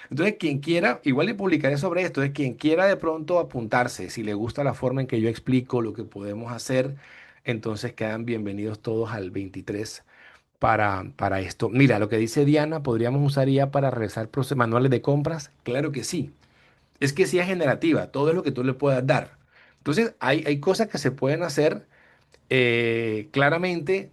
Entonces, quien quiera, igual le publicaré sobre esto, es quien quiera de pronto apuntarse, si le gusta la forma en que yo explico lo que podemos hacer, entonces quedan bienvenidos todos al 23 para esto. Mira, lo que dice Diana, ¿podríamos usar IA para realizar manuales de compras? Claro que sí. Es que sí es generativa, todo es lo que tú le puedas dar. Entonces, hay cosas que se pueden hacer claramente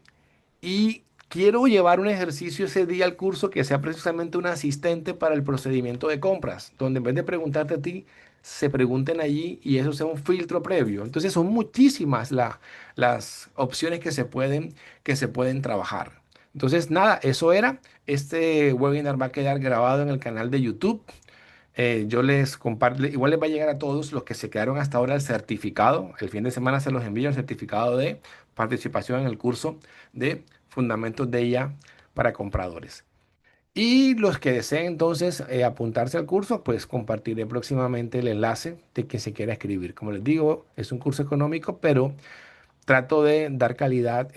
y quiero llevar un ejercicio ese día al curso que sea precisamente un asistente para el procedimiento de compras, donde en vez de preguntarte a ti, se pregunten allí y eso sea un filtro previo. Entonces son muchísimas las opciones que se pueden trabajar. Entonces, nada, eso era. Este webinar va a quedar grabado en el canal de YouTube. Yo les comparto, igual les va a llegar a todos los que se quedaron hasta ahora el certificado. El fin de semana se los envío el certificado de participación en el curso de Fundamentos de IA para compradores. Y los que deseen entonces apuntarse al curso, pues compartiré próximamente el enlace de quien se quiera escribir. Como les digo, es un curso económico, pero trato de dar calidad